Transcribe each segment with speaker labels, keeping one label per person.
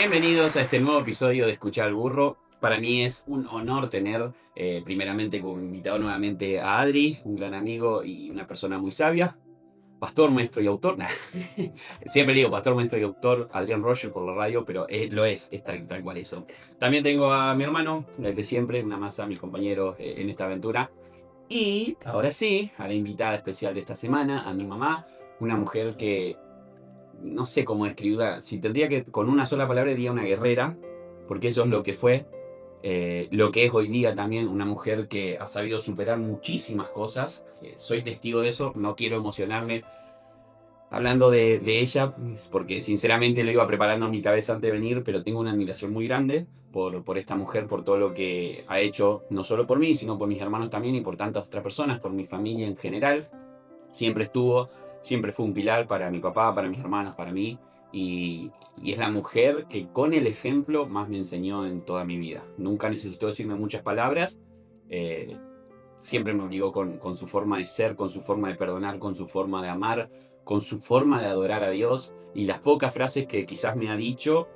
Speaker 1: Bienvenidos a este nuevo episodio de Escuchar al Burro. Para mí es un honor tener primeramente como invitado nuevamente a Adri, un gran amigo y una persona muy sabia. Pastor, maestro y autor. Nah. Siempre digo pastor, maestro y autor, Adrián Roger por la radio, pero lo es tal cual eso. También tengo a mi hermano, el de siempre, una masa, mi compañero en esta aventura. Y ahora sí, a la invitada especial de esta semana, a mi mamá, una mujer que no sé cómo describirla. Si tendría que, con una sola palabra, diría una guerrera, porque eso es lo que fue, lo que es hoy día también una mujer que ha sabido superar muchísimas cosas. Soy testigo de eso, no quiero emocionarme hablando de ella, porque sinceramente lo iba preparando en mi cabeza antes de venir, pero tengo una admiración muy grande por esta mujer, por todo lo que ha hecho, no solo por mí, sino por mis hermanos también y por tantas otras personas, por mi familia en general. Siempre estuvo, siempre fue un pilar para mi papá, para mis hermanos, para mí. Y es la mujer que con el ejemplo más me enseñó en toda mi vida. Nunca necesitó decirme muchas palabras. eh, Siempre me obligó con su forma de ser, con su forma de perdonar, con su forma de amar, con su forma de adorar a Dios. Y las pocas frases que quizás me ha dicho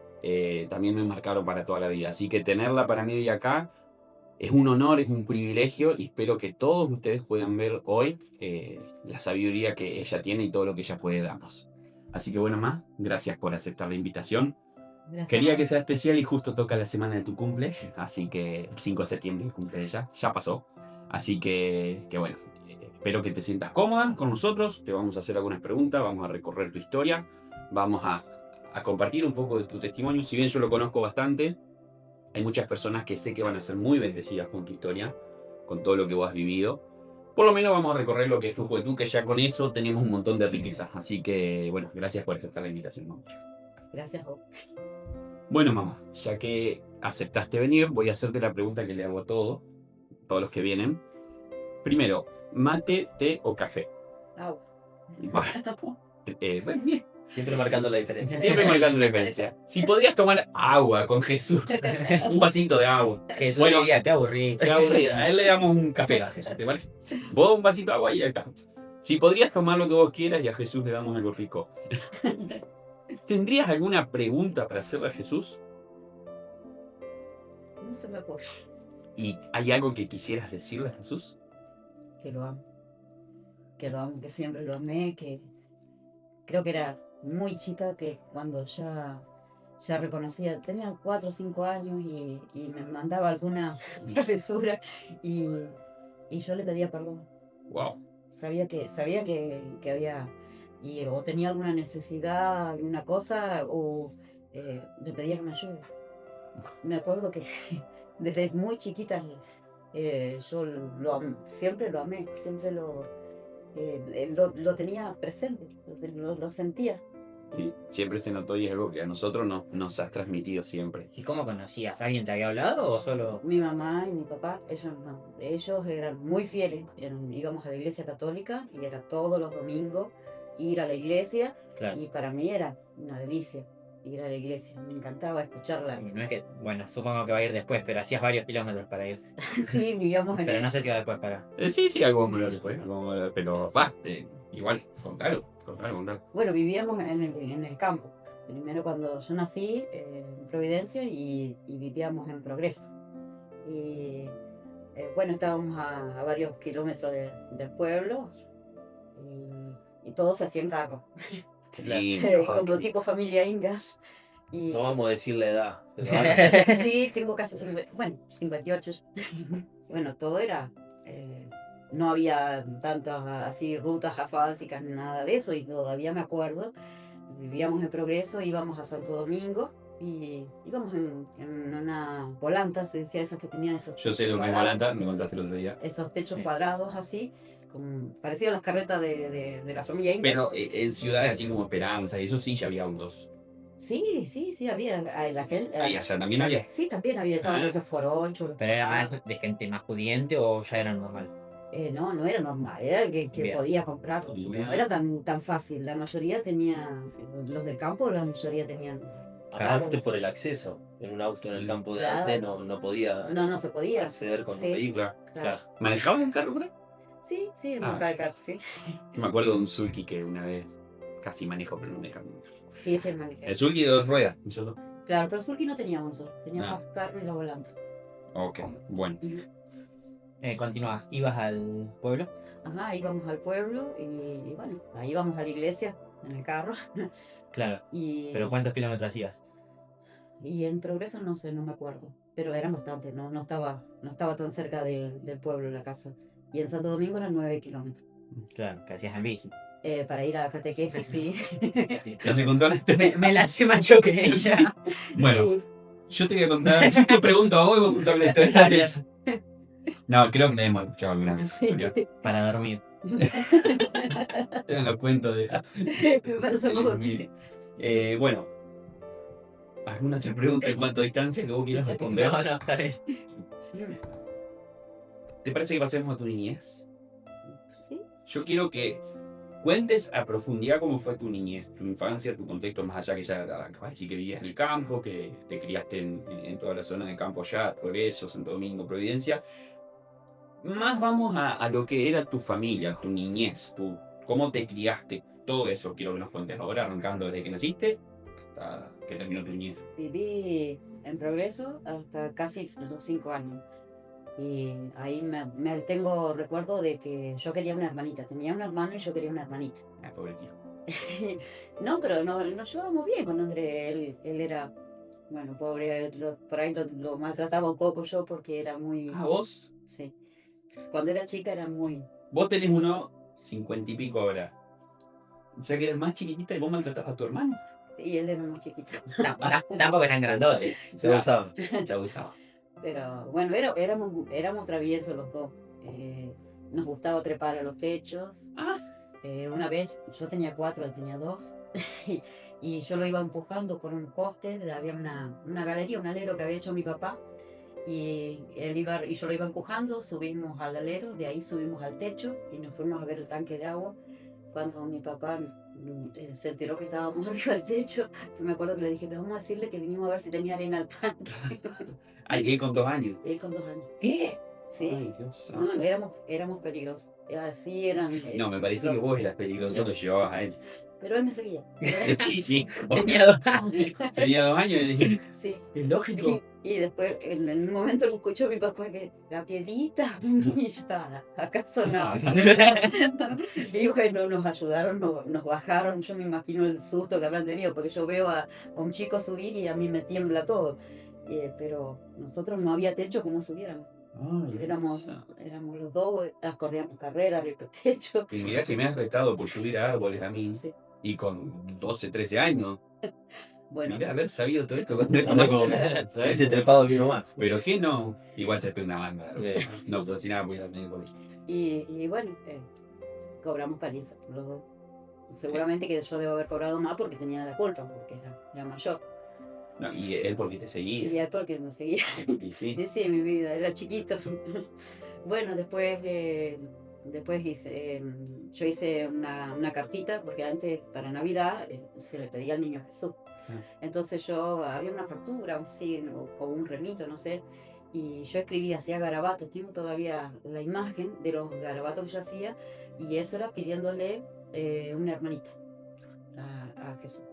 Speaker 1: también me marcaron para toda la vida. Así que tenerla para mí hoy acá es un honor, es un privilegio y espero que todos ustedes puedan ver hoy la sabiduría que ella tiene y todo lo que ella puede darnos. Así que bueno, más, gracias por aceptar la invitación.
Speaker 2: Gracias.
Speaker 1: Quería que sea especial y justo toca la semana de tu cumple, así que 5 de septiembre el cumple de ella, ya pasó. Así que bueno, espero que te sientas cómoda con nosotros, te vamos a hacer algunas preguntas, vamos a recorrer tu historia, vamos a compartir un poco de tu testimonio, si bien yo lo conozco bastante. Hay muchas personas que sé que van a ser muy bendecidas con tu historia, con todo lo que vos has vivido. Por lo menos vamos a recorrer lo que es tu juventud, que ya con eso tenemos un montón de riquezas. Así que, bueno, gracias por aceptar la invitación, mamá.
Speaker 2: Gracias, Bob.
Speaker 1: Bueno, mamá, ya que aceptaste venir, voy a hacerte la pregunta que le hago a todos los que vienen. Primero, ¿mate, té o café?
Speaker 2: Agua.
Speaker 1: Bueno, bien.
Speaker 3: Siempre marcando la diferencia.
Speaker 1: Siempre marcando la diferencia. Si podrías tomar agua con Jesús, un vasito de agua.
Speaker 3: Jesús
Speaker 1: Bueno,
Speaker 3: diría, qué aburrido.
Speaker 1: Qué aburrida. A él le damos un café a Jesús, ¿te parece? Vos un vasito de agua y ya está. Si podrías tomar lo que vos quieras y a Jesús le damos algo rico. ¿Tendrías alguna pregunta para hacerle a Jesús?
Speaker 2: No se me ocurre.
Speaker 1: ¿Y hay algo que quisieras decirle a Jesús?
Speaker 2: Que lo amo. Que lo amo, que siempre lo amé, que creo que era muy chica, que cuando ya reconocía, tenía 4 o 5 años y me mandaba alguna travesura y yo le pedía perdón.
Speaker 1: Wow.
Speaker 2: Sabía que había, o tenía alguna necesidad, alguna cosa, o le pedía que me ayude. Me acuerdo que desde muy chiquita yo siempre lo amé, siempre lo tenía presente, lo sentía.
Speaker 1: Sí, siempre se notó y es algo que a nosotros nos has transmitido siempre.
Speaker 3: ¿Y cómo conocías? ¿Alguien te había hablado o solo...?
Speaker 2: Mi mamá y mi papá, ellos eran muy fieles, íbamos a la iglesia católica y era todos los domingos ir a la iglesia.
Speaker 3: Claro.
Speaker 2: Y para mí era una delicia ir a la iglesia, me encantaba escucharla.
Speaker 3: Sí, no es que... Bueno, supongo que va a ir después, pero hacías varios kilómetros para ir.
Speaker 2: Sí, vivíamos en
Speaker 3: Pero no sé si va después para...
Speaker 1: Sí, algo vamos a hablar después. Pero va, igual, contalo.
Speaker 2: Bueno, vivíamos en el campo. Primero cuando yo nací en Providencia y vivíamos en Progreso. Y bueno, estábamos a varios kilómetros del pueblo y todo se hacía en carro.
Speaker 1: Qué lindo.
Speaker 2: Como tipo familia Ingas. Y,
Speaker 3: No vamos a decir la edad.
Speaker 2: sí, tengo casi 58. Bueno, todo era... no había tantas así rutas asfálticas ni nada de eso y todavía me acuerdo, vivíamos en Progreso, íbamos a Santo Domingo y íbamos en una volanta, se decía, esas que tenían esos...
Speaker 1: Yo sé lo que es volanta, me contaste el otro día.
Speaker 2: Esos techos
Speaker 1: Sí.
Speaker 2: cuadrados así, parecido a las carretas de la familia Ingas.
Speaker 1: Pero en ciudades así como Esperanza y eso sí ya había autos.
Speaker 2: Sí, había la gente...
Speaker 1: Ahí allá también había.
Speaker 2: Sí, también había esos forochos.
Speaker 3: ¿Pero era más de gente más pudiente o ya era normal?
Speaker 2: No era normal, era el que
Speaker 3: Bien.
Speaker 2: podía comprar.
Speaker 1: Bien.
Speaker 2: No era tan fácil. La mayoría tenía, los del campo, la mayoría tenían.
Speaker 4: Aparte por el acceso. En un auto en el campo de
Speaker 2: Claro.
Speaker 4: antes no podía
Speaker 2: No se podía.
Speaker 4: acceder con
Speaker 2: Sí,
Speaker 4: un vehículo.
Speaker 2: Claro.
Speaker 1: ¿Manejabas el carro por ahí?
Speaker 2: Sí,
Speaker 1: Ah.
Speaker 2: el carro, sí.
Speaker 1: Me acuerdo de un Sulky que una vez casi manejo, pero no me dejaba manejar.
Speaker 2: Sí, es el manejo.
Speaker 1: El Sulky de 2 ruedas.
Speaker 2: Claro, pero surki no teníamos eso. Teníamos
Speaker 1: No.
Speaker 2: carro y la volante.
Speaker 1: Ok, bueno.
Speaker 3: Continúa, ibas al pueblo.
Speaker 2: Ajá, íbamos al pueblo y bueno, ahí íbamos a la iglesia en el carro.
Speaker 3: Claro.
Speaker 2: Y,
Speaker 3: Pero ¿cuántos kilómetros ibas?
Speaker 2: y en Progreso no sé, no me acuerdo. Pero eran bastante, no estaba tan cerca del pueblo la casa. Y en Santo Domingo eran 9 kilómetros.
Speaker 3: Claro, que hacías en bici.
Speaker 2: Para ir a catequesis, sí.
Speaker 1: ¿Ya te contó la historia?
Speaker 3: Me la sé más yo que ella.
Speaker 1: Bueno,
Speaker 2: Sí.
Speaker 1: yo te voy a contar, te pregunto a vos y vos contame la historia de eso. No, creo que me hemos escuchado alguna vez.
Speaker 2: Sí.
Speaker 3: Para dormir.
Speaker 1: Eran los cuentos de...
Speaker 2: Me parece muy
Speaker 1: Mire. Bueno, ¿alguna otra pregunta en cuanto a distancia que vos quieras responder?
Speaker 3: No, está bien.
Speaker 1: ¿Te parece que pasemos a tu niñez?
Speaker 2: Sí.
Speaker 1: Yo quiero que cuentes a profundidad cómo fue tu niñez, tu infancia, tu contexto, más allá que ya acabas de decir que vivías en el campo, que te criaste en toda la zona de campo allá, Progreso, Santo Domingo, Providencia. Más vamos a lo que era tu familia, tu niñez, cómo te criaste, todo eso quiero que nos cuentes ahora, arrancando desde que naciste hasta que terminó tu niñez.
Speaker 2: Viví en Progreso hasta casi los 5 años. Y ahí tengo recuerdo de que yo quería una hermanita. Tenía un hermano y yo quería una hermanita.
Speaker 1: Ah, pobre tío.
Speaker 2: No, pero nos llevábamos bien con André. Él era, bueno, pobre, por ahí lo maltrataba un poco yo porque era muy...
Speaker 1: Ah, vos
Speaker 2: Sí. Cuando era chica era muy...
Speaker 1: Vos tenés uno 50 y pico ahora. O sea que eres más chiquitita y vos maltratabas a tu hermano.
Speaker 2: Y él era más chiquito.
Speaker 3: Tampoco eran grandotes.
Speaker 4: Se usaba.
Speaker 1: Se abusaba.
Speaker 2: Pero bueno, éramos traviesos los dos. Nos gustaba trepar a los techos. Una vez yo tenía 4, él tenía 2. Y yo lo iba empujando por un poste. Había una galería, un alero que había hecho mi papá. Y yo lo iba empujando, subimos al alero, de ahí subimos al techo y nos fuimos a ver el tanque de agua. Cuando mi papá se enteró que estábamos arriba del techo, me acuerdo que le dije, vamos a decirle que vinimos a ver si tenía arena al tanque.
Speaker 1: Ay, él con 2 años.
Speaker 2: Él con 2 años.
Speaker 3: ¿Qué?
Speaker 2: Sí.
Speaker 1: Ay, Dios
Speaker 2: No,
Speaker 1: santo.
Speaker 2: éramos peligrosos. Así eran.
Speaker 1: No, me parece que vos eras peligroso, lo llevabas a él.
Speaker 2: Pero él me seguía.
Speaker 1: Sí, sí.
Speaker 3: Tenía 2 años.
Speaker 1: Tenía 2 años y le dije,
Speaker 2: Sí.
Speaker 1: es lógico.
Speaker 2: Y después, en un momento lo escuchó mi papá que, Gabrielita, y yo, ¿acaso no? Y bueno, nos ayudaron, nos bajaron. Yo me imagino el susto que habrán tenido, porque yo veo a un chico subir y a mí me tiembla todo. Pero nosotros no había techo que no subiéramos.
Speaker 1: Ay,
Speaker 2: Éramos los dos, corríamos carreras, arriba del techo.
Speaker 1: Y mirá que me has retado por subir a árboles a mí.
Speaker 2: Sí.
Speaker 1: Y con 12, 13 años.
Speaker 2: Bueno,
Speaker 1: Mirá, haber sabido todo esto cuando era
Speaker 4: Anda como
Speaker 1: chico.
Speaker 4: ese trepado vino más.
Speaker 1: Pero qué no. Igual trepé una banda. No cocinaba porque era medio colegio.
Speaker 2: y bueno, cobramos paliza los dos. Seguramente que yo debo haber cobrado más porque tenía la culpa, porque era mayor.
Speaker 1: No, y él porque te
Speaker 2: Y
Speaker 1: seguía.
Speaker 2: él porque me seguía.
Speaker 1: Y sí.
Speaker 2: Y sí, mi vida, era chiquito. Bueno, después yo hice una cartita, porque antes para Navidad se le pedía al niño Jesús. Entonces había una factura, un signo, con un remito, no sé, y yo escribía, hacía garabatos, tengo todavía la imagen de los garabatos que yo hacía, y eso era pidiéndole una hermanita a Jesús.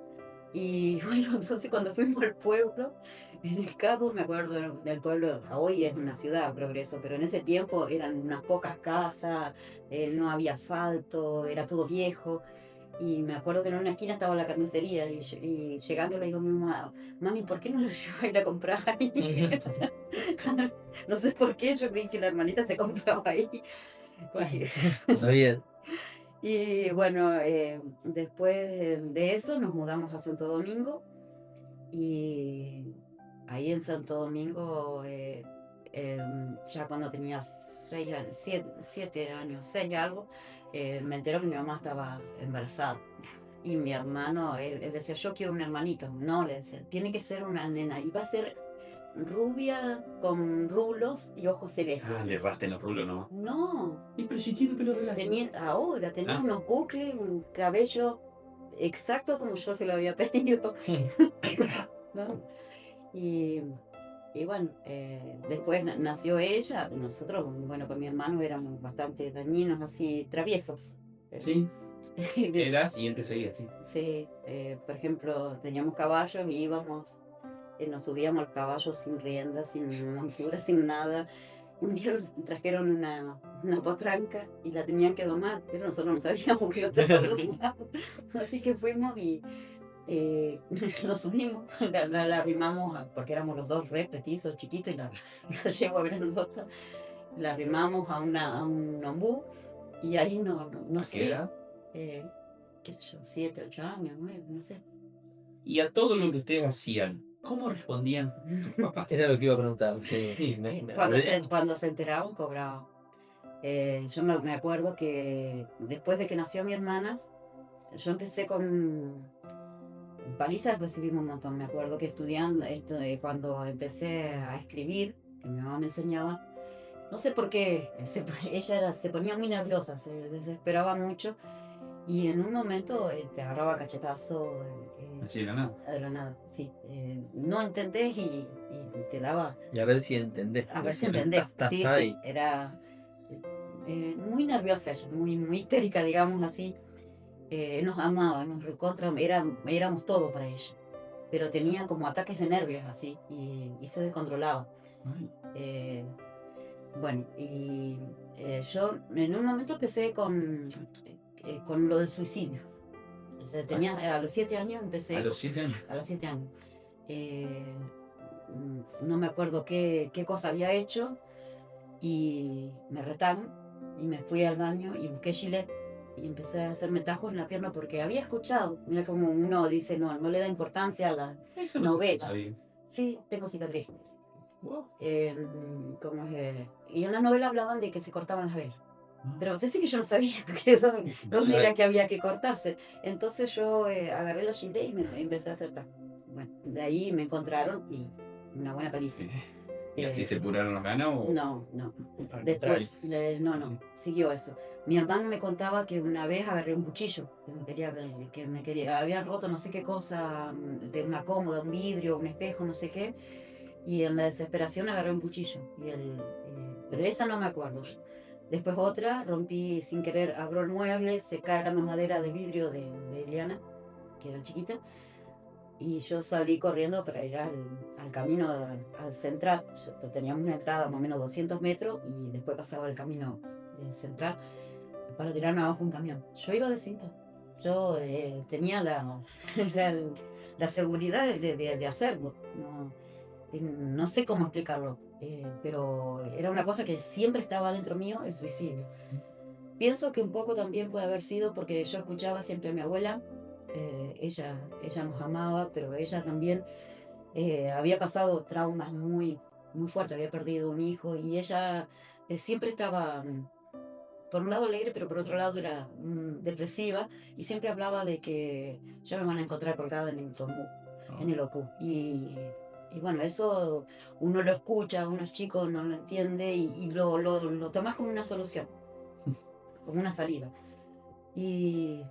Speaker 2: Y bueno, entonces cuando fuimos al pueblo, en el campo, me acuerdo del pueblo, hoy es una ciudad, Progreso, pero en ese tiempo eran unas pocas casas, no había asfalto, era todo viejo. Y me acuerdo que en una esquina estaba la carnicería y llegando le digo a mi mamá, mami, ¿por qué no lo llevas a ir a comprar ahí? No sé por qué, yo creí que la hermanita se compraba ahí.
Speaker 4: Está bien.
Speaker 2: Y bueno, después de eso nos mudamos a Santo Domingo y ahí en Santo Domingo, ya cuando tenía 6 años, 7 años, 6 algo, me enteró que mi mamá estaba embarazada. Y mi hermano, él decía, yo quiero un hermanito. No, le decía, tiene que ser una nena. Y va a ser rubia con rulos y ojos celestes.
Speaker 1: Ah, le rasten los rulos, ¿no?
Speaker 2: No,
Speaker 1: Y pero si tiene pelo relazo.
Speaker 2: tenía unos bucles, un cabello exacto como yo se lo había pedido. ¿No? Y bueno, después nació ella. Nosotros, bueno, con mi hermano éramos bastante dañinos, así, traviesos.
Speaker 1: Sí. Eras y él te seguía, sí.
Speaker 2: Sí, por ejemplo, teníamos caballos y íbamos nos subíamos al caballo sin rienda, sin montura, sin nada. Un día nos trajeron una potranca y la tenían que domar, pero nosotros no sabíamos que estaba domada. Así que fuimos y nos subimos, la arrimamos, porque éramos los dos re petizos, chiquitos, y la yegua grandota. La arrimamos a un ombú y ahí no
Speaker 1: ¿A qué
Speaker 2: sé,
Speaker 1: edad?
Speaker 2: qué sé yo, 7, 8 años, 9, no sé.
Speaker 1: Y a todo lo que ustedes hacían, ¿cómo respondían sus papás?
Speaker 4: Era lo que iba a preguntar. Sí.
Speaker 1: Sí.
Speaker 2: Cuando se enteraban, cobraban. Yo me acuerdo que después de que nació mi hermana, yo empecé con palizas, recibimos un montón. Me acuerdo que estudiando, cuando empecé a escribir, que mi mamá me enseñaba, no sé por qué, ella se ponía muy nerviosa, se desesperaba mucho y en un momento te agarraba cachetazo.
Speaker 1: Así de la nada.
Speaker 2: De la nada, sí. No entendés y te daba.
Speaker 4: Y a ver si entendés.
Speaker 2: A ver si entendés. Sí, sí.
Speaker 4: Y
Speaker 2: Era muy nerviosa ella, muy histérica, digamos así. Nos amaba, nos recontra, éramos todo para ella. Pero tenía como ataques de nervios así y se descontrolaba.
Speaker 1: Ay,
Speaker 2: Eh, bueno, y yo en un momento empecé con lo del suicidio. O sea, a los 7 años empecé.
Speaker 1: a los 7 años.
Speaker 2: A los 7 años. No me acuerdo qué cosa había hecho y me retaron y me fui al baño y busqué Gillette y empecé a hacerme tajos en la pierna porque había escuchado, mira como uno dice, no le da importancia a la
Speaker 1: Eso no sé si
Speaker 2: novela.
Speaker 1: sabía.
Speaker 2: Sí, tengo cicatrices.
Speaker 1: Wow.
Speaker 2: ¿Cómo es? Y en la novela hablaban de que se cortaban las venas.
Speaker 1: Ah.
Speaker 2: Pero decía que yo no sabía dónde era que había que cortarse. Entonces yo agarré los Gillette y me empecé a hacer tajos. Bueno, de ahí me encontraron y una buena paliza.
Speaker 1: ¿Y así se curaron las ganas o...?
Speaker 2: No.
Speaker 1: Al
Speaker 2: Después,
Speaker 1: contrario.
Speaker 2: no,
Speaker 1: Sí.
Speaker 2: siguió eso. Mi hermano me contaba que una vez agarré un cuchillo, habían roto no sé qué cosa, de una cómoda, un vidrio, un espejo, no sé qué, y en la desesperación agarré un cuchillo. Pero esa no me acuerdo. Después otra, rompí sin querer, abro el mueble, se cae la mamadera de vidrio de Eliana, que era chiquita, y yo salí corriendo para ir al camino, al central. Teníamos una entrada más o menos 200 metros y después pasaba el camino central para tirarme abajo un camión. Yo iba de cinta. Yo tenía la seguridad de hacerlo. No sé cómo explicarlo, pero era una cosa que siempre estaba dentro mío, el suicidio. Pienso que un poco también puede haber sido porque yo escuchaba siempre a mi abuela. Ella nos amaba, pero ella también había pasado traumas muy fuertes, había perdido un hijo y ella siempre estaba, por un lado alegre, pero por otro lado era depresiva y siempre hablaba de que ya me van a encontrar colgada en el tombú, en el opú. Y bueno, eso uno lo escucha, uno es chico, no lo entiende y lo tomas como una solución, como una salida. Y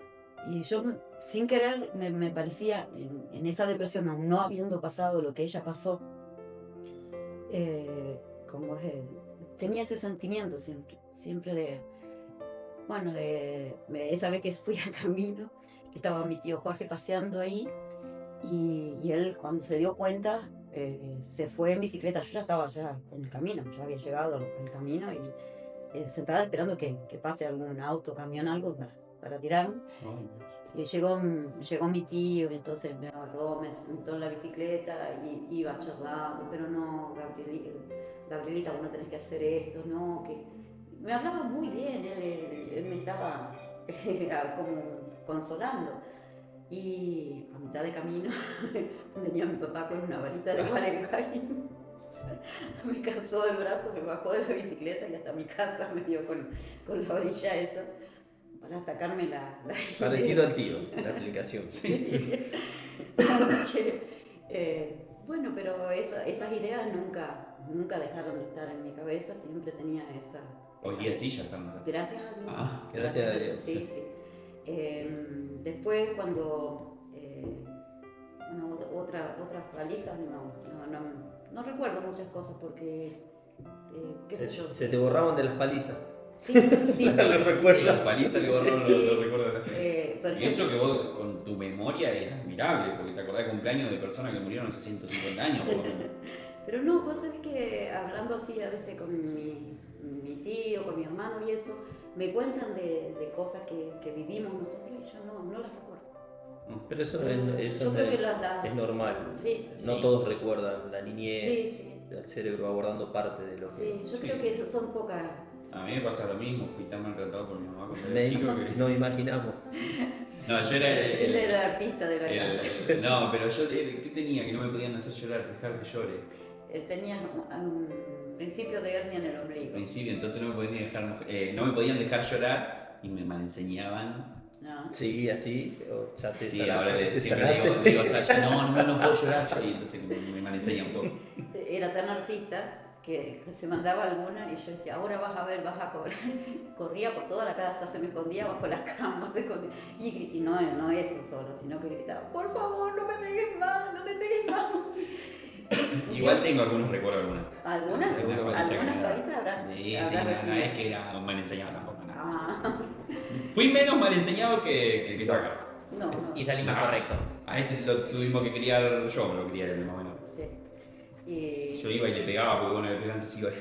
Speaker 2: yo, sin querer, me parecía, en esa depresión, aún no habiendo pasado lo que ella pasó, como tenía ese sentimiento siempre de, bueno, esa vez que fui al camino, que estaba mi tío Jorge paseando ahí, y él cuando se dio cuenta, se fue en bicicleta. Yo ya estaba en el camino, ya había llegado al camino y sentada esperando que pase algún auto, camión, algo para tirarme. Y llegó mi tío, y entonces me agarró, me sentó en la bicicleta y iba charlando, pero no, Gabrielita, vos no tenés que hacer esto, no, que me hablaba muy bien, él me estaba como consolando. Y a mitad de camino venía mi papá con una varita de Gualeguay. Me cansó del brazo, me bajó de la bicicleta y hasta mi casa me dio con la varilla esa para sacarme la
Speaker 4: Parecido al tío, la explicación.
Speaker 2: Sí. Bueno, pero esas ideas nunca dejaron de estar en mi cabeza, siempre tenía esa...
Speaker 1: Hoy día sí ya están.
Speaker 2: Gracias a Dios.
Speaker 1: Ah,
Speaker 4: gracias a Dios.
Speaker 2: Sí. Después cuando... bueno, otras palizas, no recuerdo muchas cosas porque... qué sé yo.
Speaker 4: Se te borraban de las palizas.
Speaker 2: Sí, sí,
Speaker 4: No lo
Speaker 2: sí.
Speaker 4: recuerdo.
Speaker 1: Sí, la paliza que borró
Speaker 2: Sí.
Speaker 1: los recuerdos de la gente.
Speaker 2: Por
Speaker 1: Y eso
Speaker 2: ejemplo,
Speaker 1: que vos con tu memoria es admirable, porque te acordás de cumpleaños de personas que murieron hace 150 años, por lo menos.
Speaker 2: pero no, vos sabés que hablando así a veces con mi tío, con mi hermano y eso, me cuentan de cosas que vivimos nosotros y yo no las recuerdo.
Speaker 4: Pero eso,
Speaker 2: Yo creo que las...
Speaker 4: es normal.
Speaker 2: Sí,
Speaker 4: No
Speaker 1: sí.
Speaker 4: todos recuerdan la niñez,
Speaker 2: Sí, sí.
Speaker 4: el cerebro abordando parte de lo que...
Speaker 2: Sí, yo
Speaker 1: Sí.
Speaker 2: creo que son pocas.
Speaker 1: A mí me pasa lo mismo, fui tan maltratado por mi mamá cuando era
Speaker 4: Me-
Speaker 1: chico que...
Speaker 4: no imaginamos.
Speaker 1: No, yo era
Speaker 2: Él era el artista de la casa.
Speaker 1: No, pero yo, ¿qué tenía? Que no me podían hacer llorar, dejar que llore.
Speaker 2: Él tenía un principio de hernia en el
Speaker 1: Al
Speaker 2: ombligo.
Speaker 1: principio, entonces no me podían dejar llorar y me malenseñaban.
Speaker 2: ¿No?
Speaker 4: Seguí así, o ya te
Speaker 1: Sí,
Speaker 4: salaste,
Speaker 1: ahora
Speaker 4: te
Speaker 1: siempre
Speaker 4: salaste.
Speaker 1: digo, Sasha, no puedo llorar yo, y entonces me malenseña un poco.
Speaker 2: Era tan artista que se mandaba alguna y yo decía, ahora vas a ver, vas a cobrar. Corría por toda la casa, se me escondía bajo la cama, se escondía. Y no eso solo, sino que gritaba, por favor, no me pegues más, no me pegues más.
Speaker 1: Igual tengo algunos recuerdos,
Speaker 2: ¿Algunas? ¿Algunas
Speaker 1: palizas
Speaker 2: palizas habrás
Speaker 1: Sí,
Speaker 2: habrás
Speaker 1: no
Speaker 2: recibido?
Speaker 1: es que era mal enseñado tampoco. No.
Speaker 2: Ah,
Speaker 1: Fui menos mal enseñado que el que está acá.
Speaker 2: no.
Speaker 3: Y salimos
Speaker 1: No.
Speaker 3: correcto.
Speaker 1: A este lo tuvimos que criar yo, lo crié más o menos.
Speaker 2: Sí. Y,
Speaker 1: Yo iba y le pegaba porque bueno, el pegante se iba yo.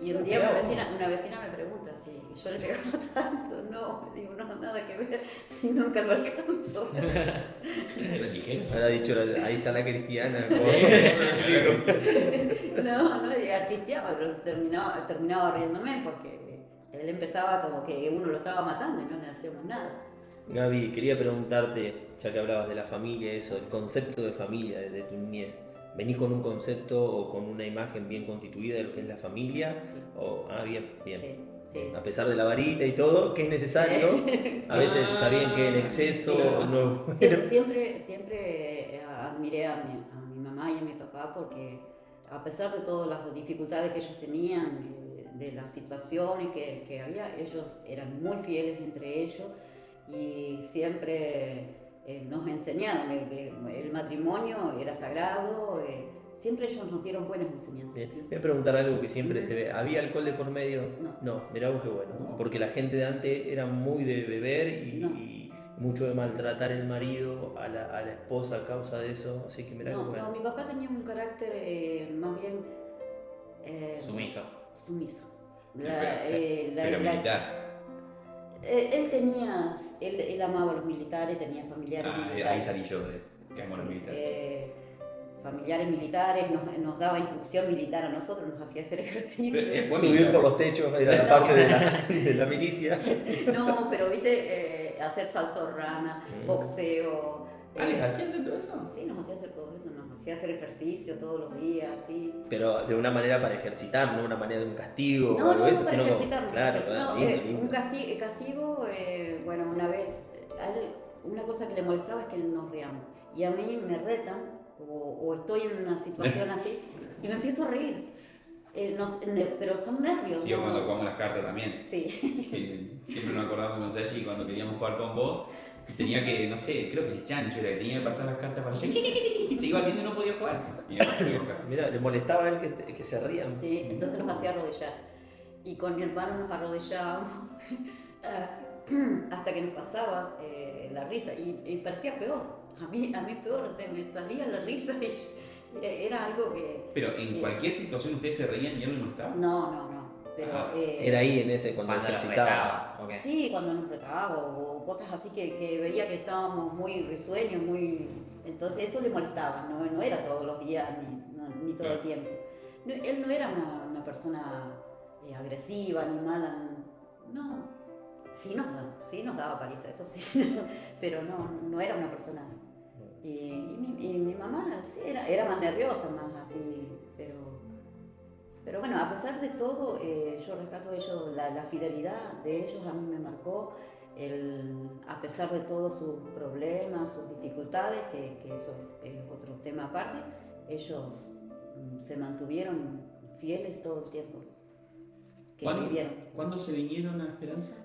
Speaker 2: y un día una vecina me pregunta si yo le pegaba tanto. No, digo, no, nada que ver, si nunca lo alcanzo.
Speaker 1: Era ligero.
Speaker 4: Ahora ha dicho, ahí está la cristiana.
Speaker 2: No, y artisteaba, pero terminaba riéndome porque él empezaba como que uno lo estaba matando y no le hacíamos nada.
Speaker 4: Gaby, quería preguntarte, ya que hablabas de la familia, eso, el concepto de familia de tu niñez. ¿Venís con un concepto o con una imagen bien constituida de lo que es la familia?
Speaker 2: Sí.
Speaker 4: Bien, bien.
Speaker 2: Sí, sí.
Speaker 4: A pesar de la varita y todo, que es necesario, a veces está bien que en exceso
Speaker 2: Sí.
Speaker 4: no...
Speaker 2: Siempre admiré a mi mamá y a mi papá porque a pesar de todas las dificultades que ellos tenían, de las situaciones que había, ellos eran muy fieles entre ellos y siempre nos enseñaron que el matrimonio era sagrado, siempre ellos nos dieron buenas enseñanzas. ¿Sí?
Speaker 4: Voy a preguntar algo que siempre se ve. ¿Había alcohol de por medio?
Speaker 2: No.
Speaker 4: Mirá vos qué bueno.
Speaker 2: No.
Speaker 4: Porque la gente de antes era muy de beber
Speaker 2: No.
Speaker 4: y mucho de maltratar el marido a la esposa a causa de eso. Así que mirá qué bueno.
Speaker 2: No, mi papá tenía un carácter más bien
Speaker 3: Sumiso.
Speaker 2: sumiso.
Speaker 1: Pero militar.
Speaker 2: Él amaba a los militares, tenía familiares
Speaker 1: Ahí
Speaker 2: militares.
Speaker 1: salí yo de que amo a los militares.
Speaker 2: Familiares militares, nos daba instrucción militar a nosotros, nos hacía hacer ejercicio.
Speaker 1: Es buen
Speaker 4: Subir
Speaker 1: militar.
Speaker 4: por los techos era la parte de la milicia.
Speaker 2: No, pero viste, hacer salto rana, boxeo.
Speaker 1: ¿Les hacían hacer todo eso?
Speaker 2: Sí, nos hacía hacer todo eso, nos hacía hacer ejercicio todos los días, sí.
Speaker 4: Pero de una manera para ejercitar, no una manera de un castigo o
Speaker 2: No,
Speaker 4: algo de eso,
Speaker 2: para
Speaker 4: sino como-
Speaker 2: ejercitarnos.
Speaker 4: Claro,
Speaker 2: No,
Speaker 4: lindo, lindo.
Speaker 2: un castigo, bueno, una vez, a él, una cosa que le molestaba es que nos riamos. Y a mí me retan, o estoy en una situación así, y me empiezo a reír. Pero son nervios.
Speaker 1: Sí,
Speaker 2: ¿no?
Speaker 1: o cuando jugamos las cartas también.
Speaker 2: Sí.
Speaker 1: Que siempre nos acordamos con Sashi cuando queríamos jugar con vos. Y tenía que, no sé, creo que el chancho era que tenía que pasar las cartas para allá. Y se iba viendo y no podía jugar. Y no podía jugar.
Speaker 4: Mira, le molestaba a él que se rían.
Speaker 2: Sí, entonces nos hacía arrodillar. Y con mi hermano nos arrodillábamos hasta que nos pasaba la risa. Y parecía peor. A mí peor, o sea, me salía la risa y era algo que...
Speaker 1: Pero en cualquier situación ustedes se reían y él no molestaba.
Speaker 2: No. Pero,
Speaker 4: Era ahí en ese cuando
Speaker 3: Cuando lo
Speaker 4: ejercitaba.
Speaker 3: retaba. Ok.
Speaker 2: Sí, cuando nos retaba o cosas así que veía que estábamos muy risueños, muy... Entonces eso le molestaba, no era todos los días ni todo el tiempo. Él no era una persona agresiva ni mala, no. Sí nos daba paliza, eso sí, pero no era una persona... Y mi mamá sí, era más nerviosa, más así, pero bueno, a pesar de todo, yo rescato de ellos, la fidelidad de ellos a mí me marcó, a pesar de todos sus problemas, sus dificultades, que eso es otro tema aparte, ellos se mantuvieron fieles todo el tiempo que vivieron.
Speaker 1: ¿Cuándo se vinieron a Esperanza?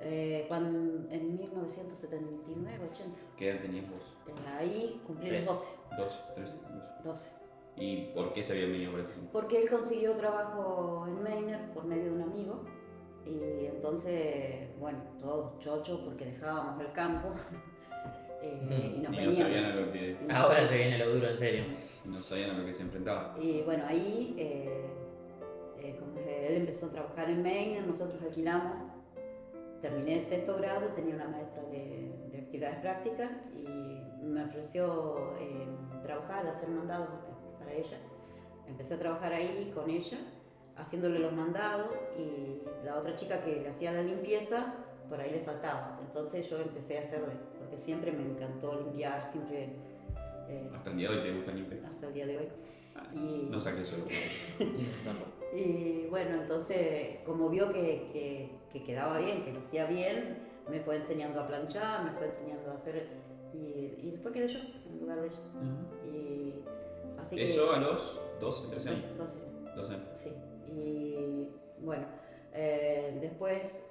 Speaker 2: En 1979, 80.
Speaker 1: ¿Qué edad tenías vos?
Speaker 2: Ahí cumplí los 12.
Speaker 1: 12, 13,
Speaker 2: 12.
Speaker 1: ¿Y por qué se habían venido por eso?
Speaker 2: Porque él consiguió trabajo en Meiner por medio de un amigo Y entonces, bueno, todos chochos porque dejábamos el campo. Y nos
Speaker 1: Y no sabían a
Speaker 2: veníamos.
Speaker 1: lo que,
Speaker 2: y no
Speaker 3: Ahora
Speaker 2: sabíamos.
Speaker 3: se viene lo duro en serio.
Speaker 1: no sabían a lo que se enfrentaban.
Speaker 2: Y bueno, ahí como que él empezó a trabajar en Maine, nosotros alquilamos. Terminé el sexto grado, tenía una maestra de actividades prácticas y me ofreció trabajar, hacer mandados para ella. Empecé a trabajar ahí con ella, haciéndole los mandados, y la otra chica que le hacía la limpieza, por ahí le faltaba. Entonces yo empecé a hacerle, porque siempre me encantó limpiar, siempre,
Speaker 1: Hasta el día de hoy te gusta limpiar.
Speaker 2: hasta el día de hoy.
Speaker 1: Ah,
Speaker 2: Y,
Speaker 1: No saqué eso.
Speaker 3: No,
Speaker 2: y bueno, entonces como vio que quedaba bien, que lo hacía bien, me fue enseñando a planchar, me fue enseñando a hacer, y después quedé yo en lugar de ella. Y así
Speaker 1: Eso
Speaker 2: que...
Speaker 1: a los 12, 13 años.
Speaker 2: 12,
Speaker 1: 12 años.
Speaker 2: sí. Y bueno, después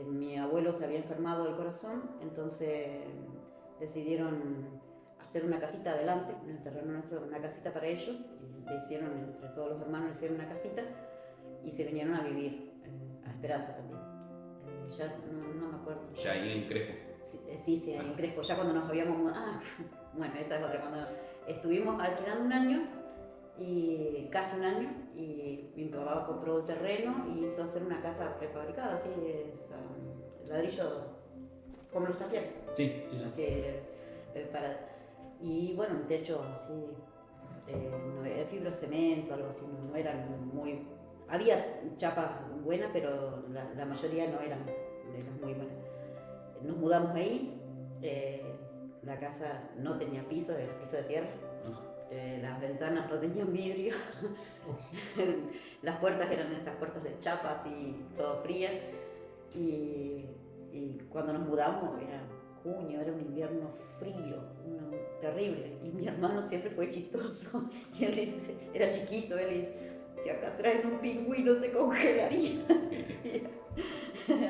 Speaker 2: mi abuelo se había enfermado del corazón, entonces decidieron hacer una casita adelante, en el terreno nuestro, una casita para ellos. Y le hicieron, entre todos los hermanos, le hicieron una casita y se vinieron a vivir a Esperanza también. Ya no me acuerdo.
Speaker 1: Ya ahí en Crespo.
Speaker 2: Sí, en Crespo, ya cuando nos habíamos mudado. Ah, bueno, esa es otra. Cuando estuvimos alquilando un año, y casi un año, y mi papá compró el terreno y hizo hacer una casa prefabricada, así, ladrillo, como los tapiales.
Speaker 1: Sí, sí, sí.
Speaker 2: Así, y bueno, un techo así, no era fibrocemento, algo así, no eran muy... Había chapas buenas, pero la mayoría no eran de las muy buenas. Nos mudamos ahí, la casa no tenía piso, era piso de tierra. Las ventanas no tenían vidrio, las puertas eran esas puertas de chapa, así, todo fría. Y cuando nos mudamos era junio, era un invierno frío, terrible. Y mi hermano siempre fue chistoso. Y él dice, era chiquito, él dice, si acá traen un pingüino se congelaría.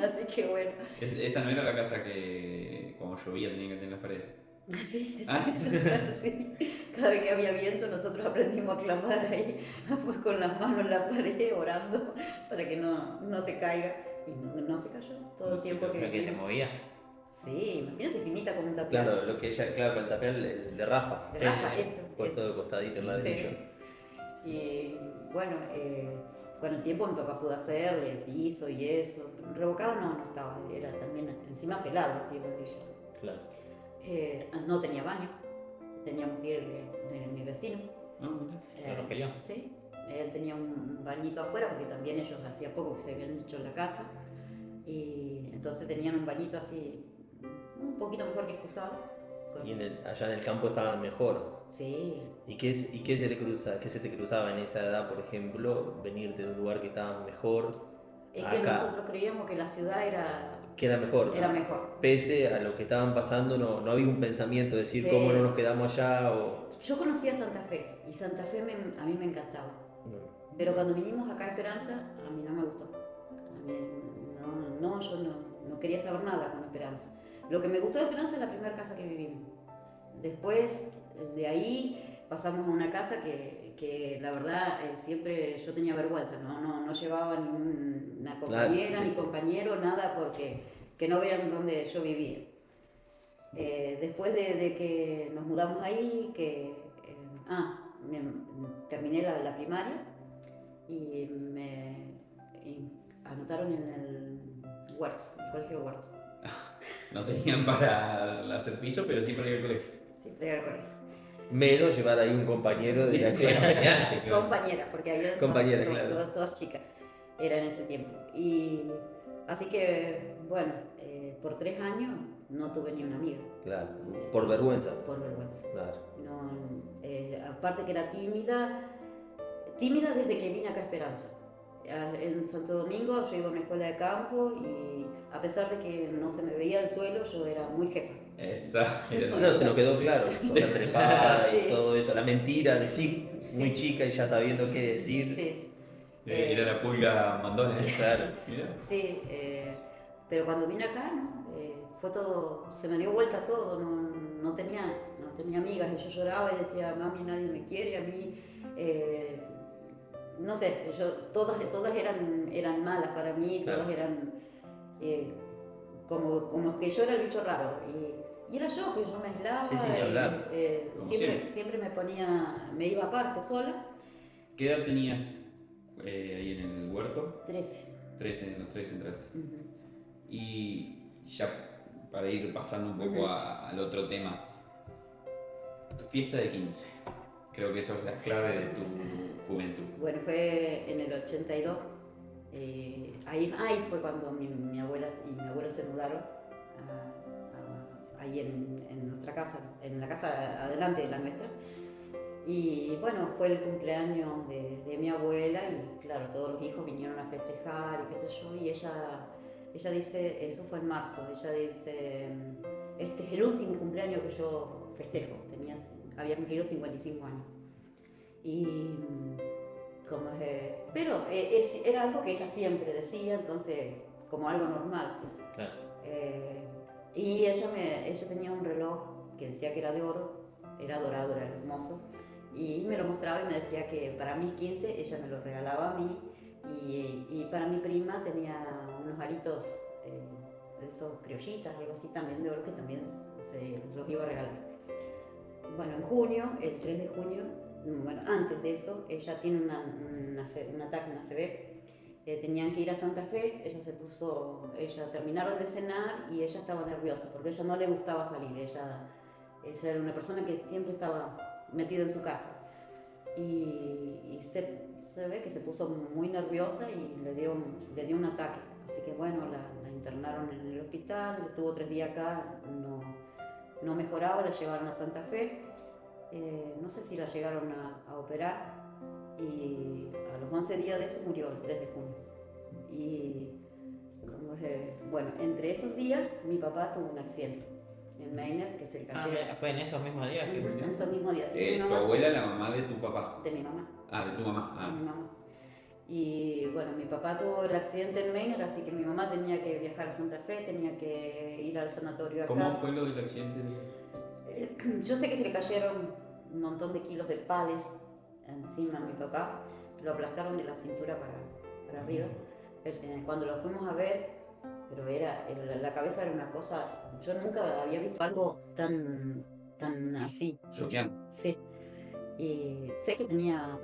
Speaker 2: Así que bueno.
Speaker 1: Esa no era la casa que cuando llovía tenía que tener las paredes.
Speaker 2: Sí,
Speaker 1: Ah.
Speaker 2: sí. Cada vez que había viento nosotros aprendimos a clamar ahí, pues con las manos en la pared orando para que no se caiga. Y no se cayó todo el tiempo que
Speaker 3: Pero que se
Speaker 2: vivimos.
Speaker 3: movía.
Speaker 2: Sí, imagínate finita como un tapial.
Speaker 4: Claro, lo que ella, claro, con el tapial el de Rafa.
Speaker 2: De
Speaker 3: Sí,
Speaker 2: Rafa,
Speaker 3: sí,
Speaker 2: eso.
Speaker 4: Puesto de costadito el ladrillo.
Speaker 2: Sí. Y bueno, con el tiempo mi papá pudo hacerle piso y eso. Revocado no estaba, era también encima pelado así el ladrillo.
Speaker 3: Claro.
Speaker 2: No tenía baño, teníamos que ir de mi vecino.
Speaker 3: Rogelio.
Speaker 2: Sí, él tenía un bañito afuera porque también ellos hacía poco que se habían hecho en la casa, y entonces tenían un bañito así un poquito mejor que excusado.
Speaker 4: Y allá en el campo estaban mejor.
Speaker 2: Sí,
Speaker 4: ¿Y qué se te cruzaba en esa edad, por ejemplo, venirte de un lugar que estaba mejor
Speaker 2: es que
Speaker 4: acá?
Speaker 2: nosotros creíamos que la ciudad
Speaker 4: Que era mejor.
Speaker 2: era mejor.
Speaker 4: Pese a lo que estaban pasando, no había un pensamiento de decir
Speaker 2: Sí.
Speaker 4: cómo no nos quedamos allá o...
Speaker 2: Yo conocía Santa Fe y Santa Fe a mí me encantaba. Pero cuando vinimos acá a Esperanza, a mí no me gustó. A mí yo no quería saber nada con Esperanza. Lo que me gustó de Esperanza es la primera casa que vivimos. Después de ahí pasamos a una casa que la verdad siempre yo tenía vergüenza, no llevaba ni una compañera,
Speaker 4: Claro.
Speaker 2: ni compañero, nada, porque que no vean dónde yo vivía. Después de que nos mudamos ahí, terminé la primaria y me anotaron en el huerto, el colegio huerto.
Speaker 1: No tenían para hacer piso, pero sí para ir al colegio.
Speaker 2: Siempre era el colegio.
Speaker 4: Menos llevar ahí un compañero de
Speaker 1: Sí,
Speaker 4: la
Speaker 1: sí,
Speaker 4: que
Speaker 1: acompañante, claro.
Speaker 2: Compañera, porque había
Speaker 4: Compañera, claro.
Speaker 2: todas chicas, era en ese tiempo. Y así que, bueno, por 3 años no tuve ni una amiga.
Speaker 4: Claro, por vergüenza.
Speaker 2: Por vergüenza.
Speaker 4: Claro.
Speaker 2: Aparte que era tímida desde que vine acá a Esperanza. En Santo Domingo yo iba a una escuela de campo y a pesar de que no se me veía el suelo, yo era muy jefa.
Speaker 1: Esa era
Speaker 4: No, se nos quedó claro. Con la trepada
Speaker 2: Sí.
Speaker 4: y todo eso. La mentira, decir muy chica y ya sabiendo qué decir.
Speaker 2: Sí.
Speaker 1: Era la pulga mandona.
Speaker 4: Claro.
Speaker 1: Mirá.
Speaker 2: Sí, pero cuando vine acá, ¿no? Fue todo, se me dio vuelta todo, no tenía amigas y yo lloraba y decía, mami, nadie me quiere, a mí no sé, todas eran malas para mí,
Speaker 1: Claro.
Speaker 2: todas eran como que yo era el bicho raro. Y era yo, que yo me aislaba,
Speaker 4: Sí, sí, ni hablar.
Speaker 1: Como
Speaker 2: siempre me iba aparte sola.
Speaker 1: ¿Qué edad tenías ahí en el huerto?
Speaker 2: 13.
Speaker 1: 13, los 13 entraste.
Speaker 2: Ujú.
Speaker 1: Y ya para ir pasando un poco
Speaker 2: Ujú.
Speaker 1: al otro tema, tu fiesta de 15. Creo que eso es la clave de tu juventud.
Speaker 2: Bueno, fue en el 82. Ahí fue cuando mi abuela y mi abuelo se mudaron ahí en nuestra casa, en la casa adelante de la nuestra. Y bueno, fue el cumpleaños de mi abuela y claro, todos los hijos vinieron a festejar y qué sé yo. Y ella dice, eso fue en marzo, ella dice, este es el último cumpleaños que yo festejo. Había cumplido 55 años. Y como pero era algo que ella siempre decía, entonces como algo normal.
Speaker 3: Claro.
Speaker 2: Y ella tenía un reloj que decía que era de oro, era dorado, era hermoso, y me lo mostraba y me decía que para mis 15 ella me lo regalaba a mí, y para mi prima tenía unos aritos de esos criollitas, algo así también de oro, que también se los iba a regalar. Bueno, en junio, el 3 de junio, bueno, antes de eso, ella tiene un ataque, una ACV. Tenían que ir a Santa Fe, ella terminaron de cenar y ella estaba nerviosa porque a ella no le gustaba salir, ella era una persona que siempre estaba metida en su casa y se ve que se puso muy nerviosa y le dio un ataque, así que bueno, la internaron en el hospital, estuvo 3 días acá, no mejoraba, la llevaron a Santa Fe, no sé si la llegaron a operar. Y a los 11 días de eso murió el 3 de junio. Y bueno, entre esos días mi papá tuvo un accidente en Meiner, que se le cayó.
Speaker 3: Fue en esos mismos días que
Speaker 2: En esos mismos días. Sí, mi
Speaker 1: ¿Tu
Speaker 2: mamá,
Speaker 1: abuela, la mamá de tu papá?
Speaker 2: de mi mamá.
Speaker 1: De tu mamá.
Speaker 2: De mi mamá. Y bueno, mi papá tuvo el accidente en Meiner, así que mi mamá tenía que viajar a Santa Fe, tenía que ir al sanatorio acá.
Speaker 1: ¿Cómo fue lo del accidente?
Speaker 2: Yo sé que se le cayeron un montón de kilos de pales encima a mi papá, lo aplastaron de la cintura para arriba. Cuando lo fuimos a ver, pero la cabeza era una cosa, yo nunca había visto algo tan así.
Speaker 1: Choqueante.
Speaker 2: Sí. Y sé que tenía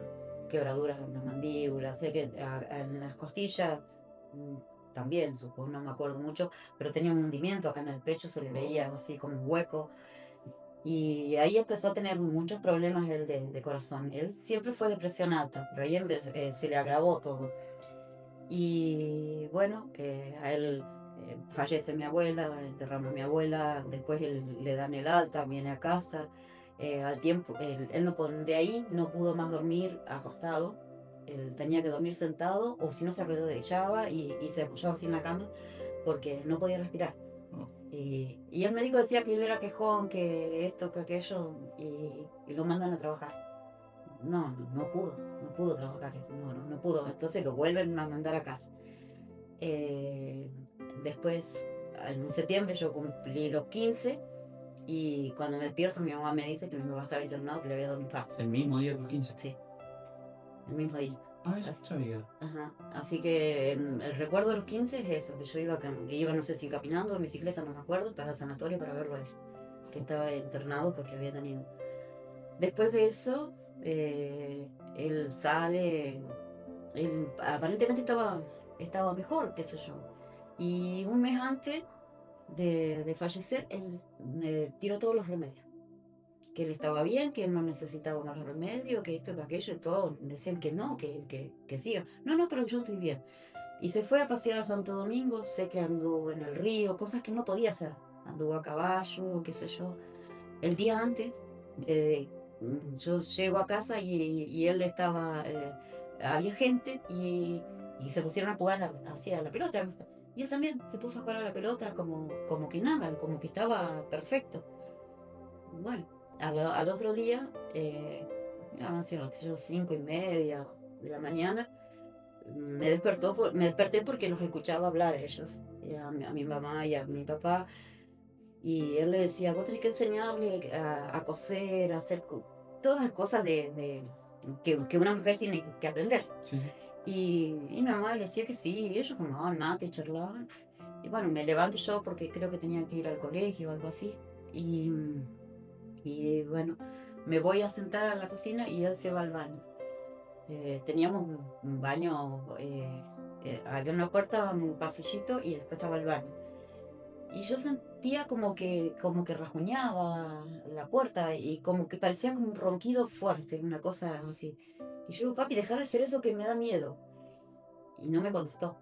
Speaker 2: quebraduras en la mandíbula, sé que en las costillas también, supongo, no me acuerdo mucho, pero tenía un hundimiento acá en el pecho, se le veía así como un hueco. Y ahí empezó a tener muchos problemas él de corazón. Él siempre fue de presión alta, pero ahí se le agravó todo. Y bueno, a él fallece mi abuela, enterramos a mi abuela, después le dan el alta, viene a casa. Al tiempo, él de ahí no pudo más dormir acostado. Él tenía que dormir sentado o si no se arrodillaba y se apoyaba así en la cama porque no podía respirar. Y el médico decía que él era quejón, que esto, que aquello, y lo mandan a trabajar. No pudo trabajar, no pudo. Entonces lo vuelven a mandar a casa. Después, en septiembre, yo cumplí los 15 y cuando me despierto, mi mamá me dice que mi papá estaba internado, que le había dado un infarto.
Speaker 1: ¿El mismo día de los 15?
Speaker 2: Sí, el mismo día.
Speaker 1: Eso sabía.
Speaker 2: Ajá. Así que el recuerdo de los 15 es eso, que yo iba no sé si caminando o en bicicleta, no me acuerdo, para el sanatorio para verlo a él, que estaba internado porque había tenido. Después de eso, él sale, él aparentemente estaba mejor, qué sé yo. Y un mes antes de fallecer, él tiró todos los remedios. Que él estaba bien, que él no necesitaba más remedio, que esto, que aquello, y todo decían que no, que siga. No, pero yo estoy bien. Y se fue a pasear a Santo Domingo, sé que anduvo en el río, cosas que no podía hacer. Anduvo a caballo, qué sé yo. El día antes, yo llego a casa y él estaba, había gente y se pusieron a jugar hacia la pelota. Y él también se puso a jugar a la pelota como que nada, como que estaba perfecto. Bueno. Al otro día, ya sido 5:30 de la mañana, me desperté porque los escuchaba hablar ellos, a mi mamá y a mi papá, y él le decía, vos tenés que enseñarle a coser, a hacer todas las cosas que una mujer tiene que aprender.
Speaker 1: Sí, sí.
Speaker 2: Y mi mamá le decía que sí, y ellos fumaban mate, charlaban. Y bueno, me levanto yo porque creo que tenía que ir al colegio o algo así. Y, y bueno, me voy a sentar a la cocina y él se va al baño. Teníamos un baño, había una puerta, un pasillito y después estaba el baño. Y yo sentía como que rajuñaba la puerta y como que parecía un ronquido fuerte, una cosa así. Y yo, papi, deja de hacer eso que me da miedo. Y no me contestó.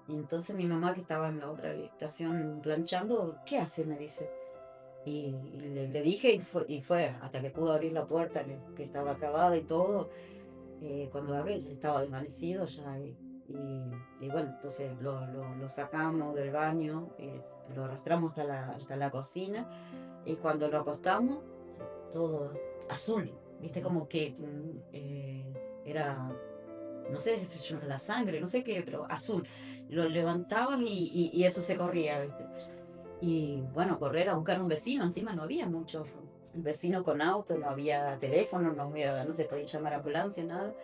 Speaker 2: Y entonces mi mamá, que estaba en la otra habitación planchando, ¿qué hace? Me dice. Y le dije y fue hasta que pudo abrir la puerta que estaba acabada y todo. Cuando abre estaba desvanecido ya. Y bueno, entonces lo sacamos del baño y lo arrastramos hasta la cocina. Y cuando lo acostamos, todo azul. Viste, como que era, no sé, qué sé yo, la sangre, no sé qué, pero azul. Lo levantaban y eso se corría, ¿viste? Y bueno, correr a buscar un vecino, encima no había muchos vecinos con auto, no había teléfono, no se podía llamar a ambulancia, nada.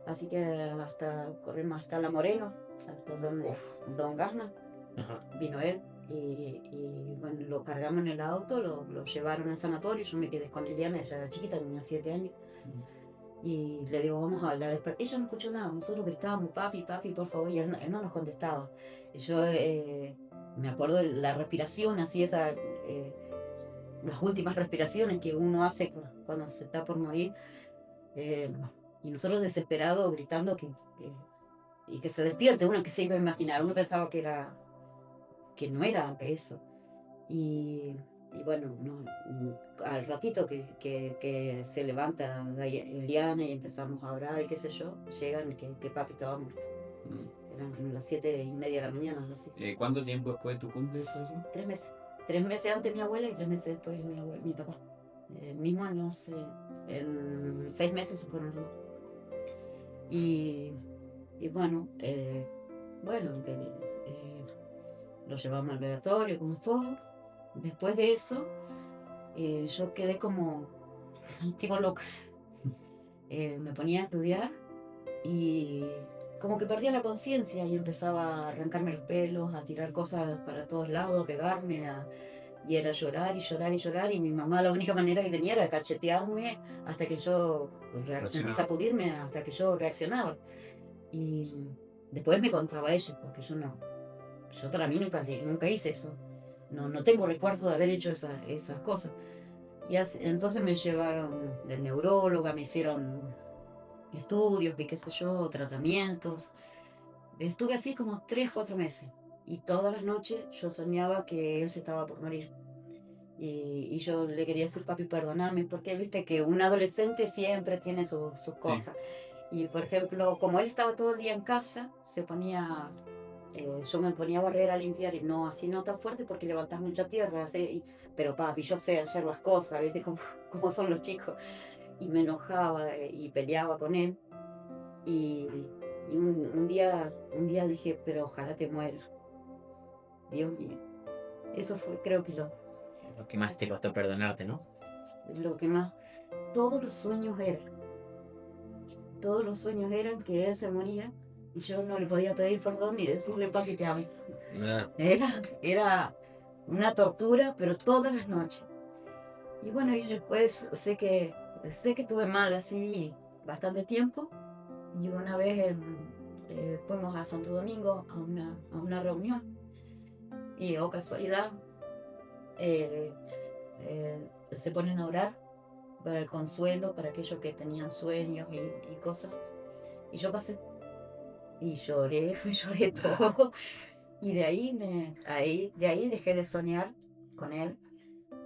Speaker 2: Así que corrimos hasta La Moreno, hasta donde Don Gasman,
Speaker 3: Ajá.
Speaker 2: vino él. Y bueno, lo cargamos en el auto, lo llevaron al sanatorio, yo me quedé con Liliana, ella era chiquita, tenía 7 años. Y le digo, vamos a la despertar. Ella no escuchó nada, nosotros gritábamos, papi, papi, por favor, y él no nos contestaba. Y yo me acuerdo de la respiración, así las últimas respiraciones que uno hace cuando se está por morir. eh, y nosotros desesperados gritando y que se despierte, uno que se iba a imaginar, uno pensaba que no era eso. Y bueno, al ratito que se levanta Eliana y empezamos a orar y qué sé yo, llegan que papi estaba muerto.
Speaker 1: Mm.
Speaker 2: Eran las 7:30 de la mañana, algo así.
Speaker 1: ¿Cuánto tiempo después de tu cumple fue eso?
Speaker 2: 3 meses. 3 meses antes mi abuela y 3 meses después mi papá. El mismo año, en 6 meses se fueron los dos. Y bueno, lo llevamos al velatorio, como todo. Después de eso, yo quedé como tipo loca. Me ponía a estudiar y como que perdía la conciencia y empezaba a arrancarme los pelos, a tirar cosas para todos lados, a pegarme, y era llorar y llorar y llorar. Y mi mamá la única manera que tenía era cachetearme hasta que yo
Speaker 1: Reaccionaba.
Speaker 2: sacudirme hasta que yo reaccionaba. Y después me contaba ella, porque yo para mí nunca hice eso. No tengo recuerdo de haber hecho esas cosas. Entonces me llevaron del neuróloga, me hicieron estudios, qué sé yo, tratamientos. Estuve así como 3, 4 meses. Y todas las noches yo soñaba que él se estaba por morir. Y yo le quería decir, papi, perdóname, porque viste que un adolescente siempre tiene sus cosas. Y por ejemplo, como él estaba todo el día en casa, yo me ponía a barrer, a limpiar, y no así no tan fuerte porque levantas mucha tierra, pero papi, yo sé hacer las cosas, viste cómo son los chicos. Y me enojaba y peleaba con él. Y, y un día dije, pero ojalá te mueras. Dios mío. Eso fue, creo que
Speaker 3: Lo que más te costó perdonarte, ¿no?
Speaker 2: lo que más. Todos los sueños eran. Todos los sueños eran que él se moría y yo no le podía pedir perdón ni decirle, papi, te amo. Era una tortura, pero todas las noches. Y bueno, y después sé que estuve mal así bastante tiempo. Y una vez fuimos a Santo Domingo a una reunión. Y oh casualidad, eh, se ponen a orar para el consuelo, para aquellos que tenían sueños y cosas. Y yo pasé. Y lloré, lloré todo. Y de ahí dejé de soñar con él,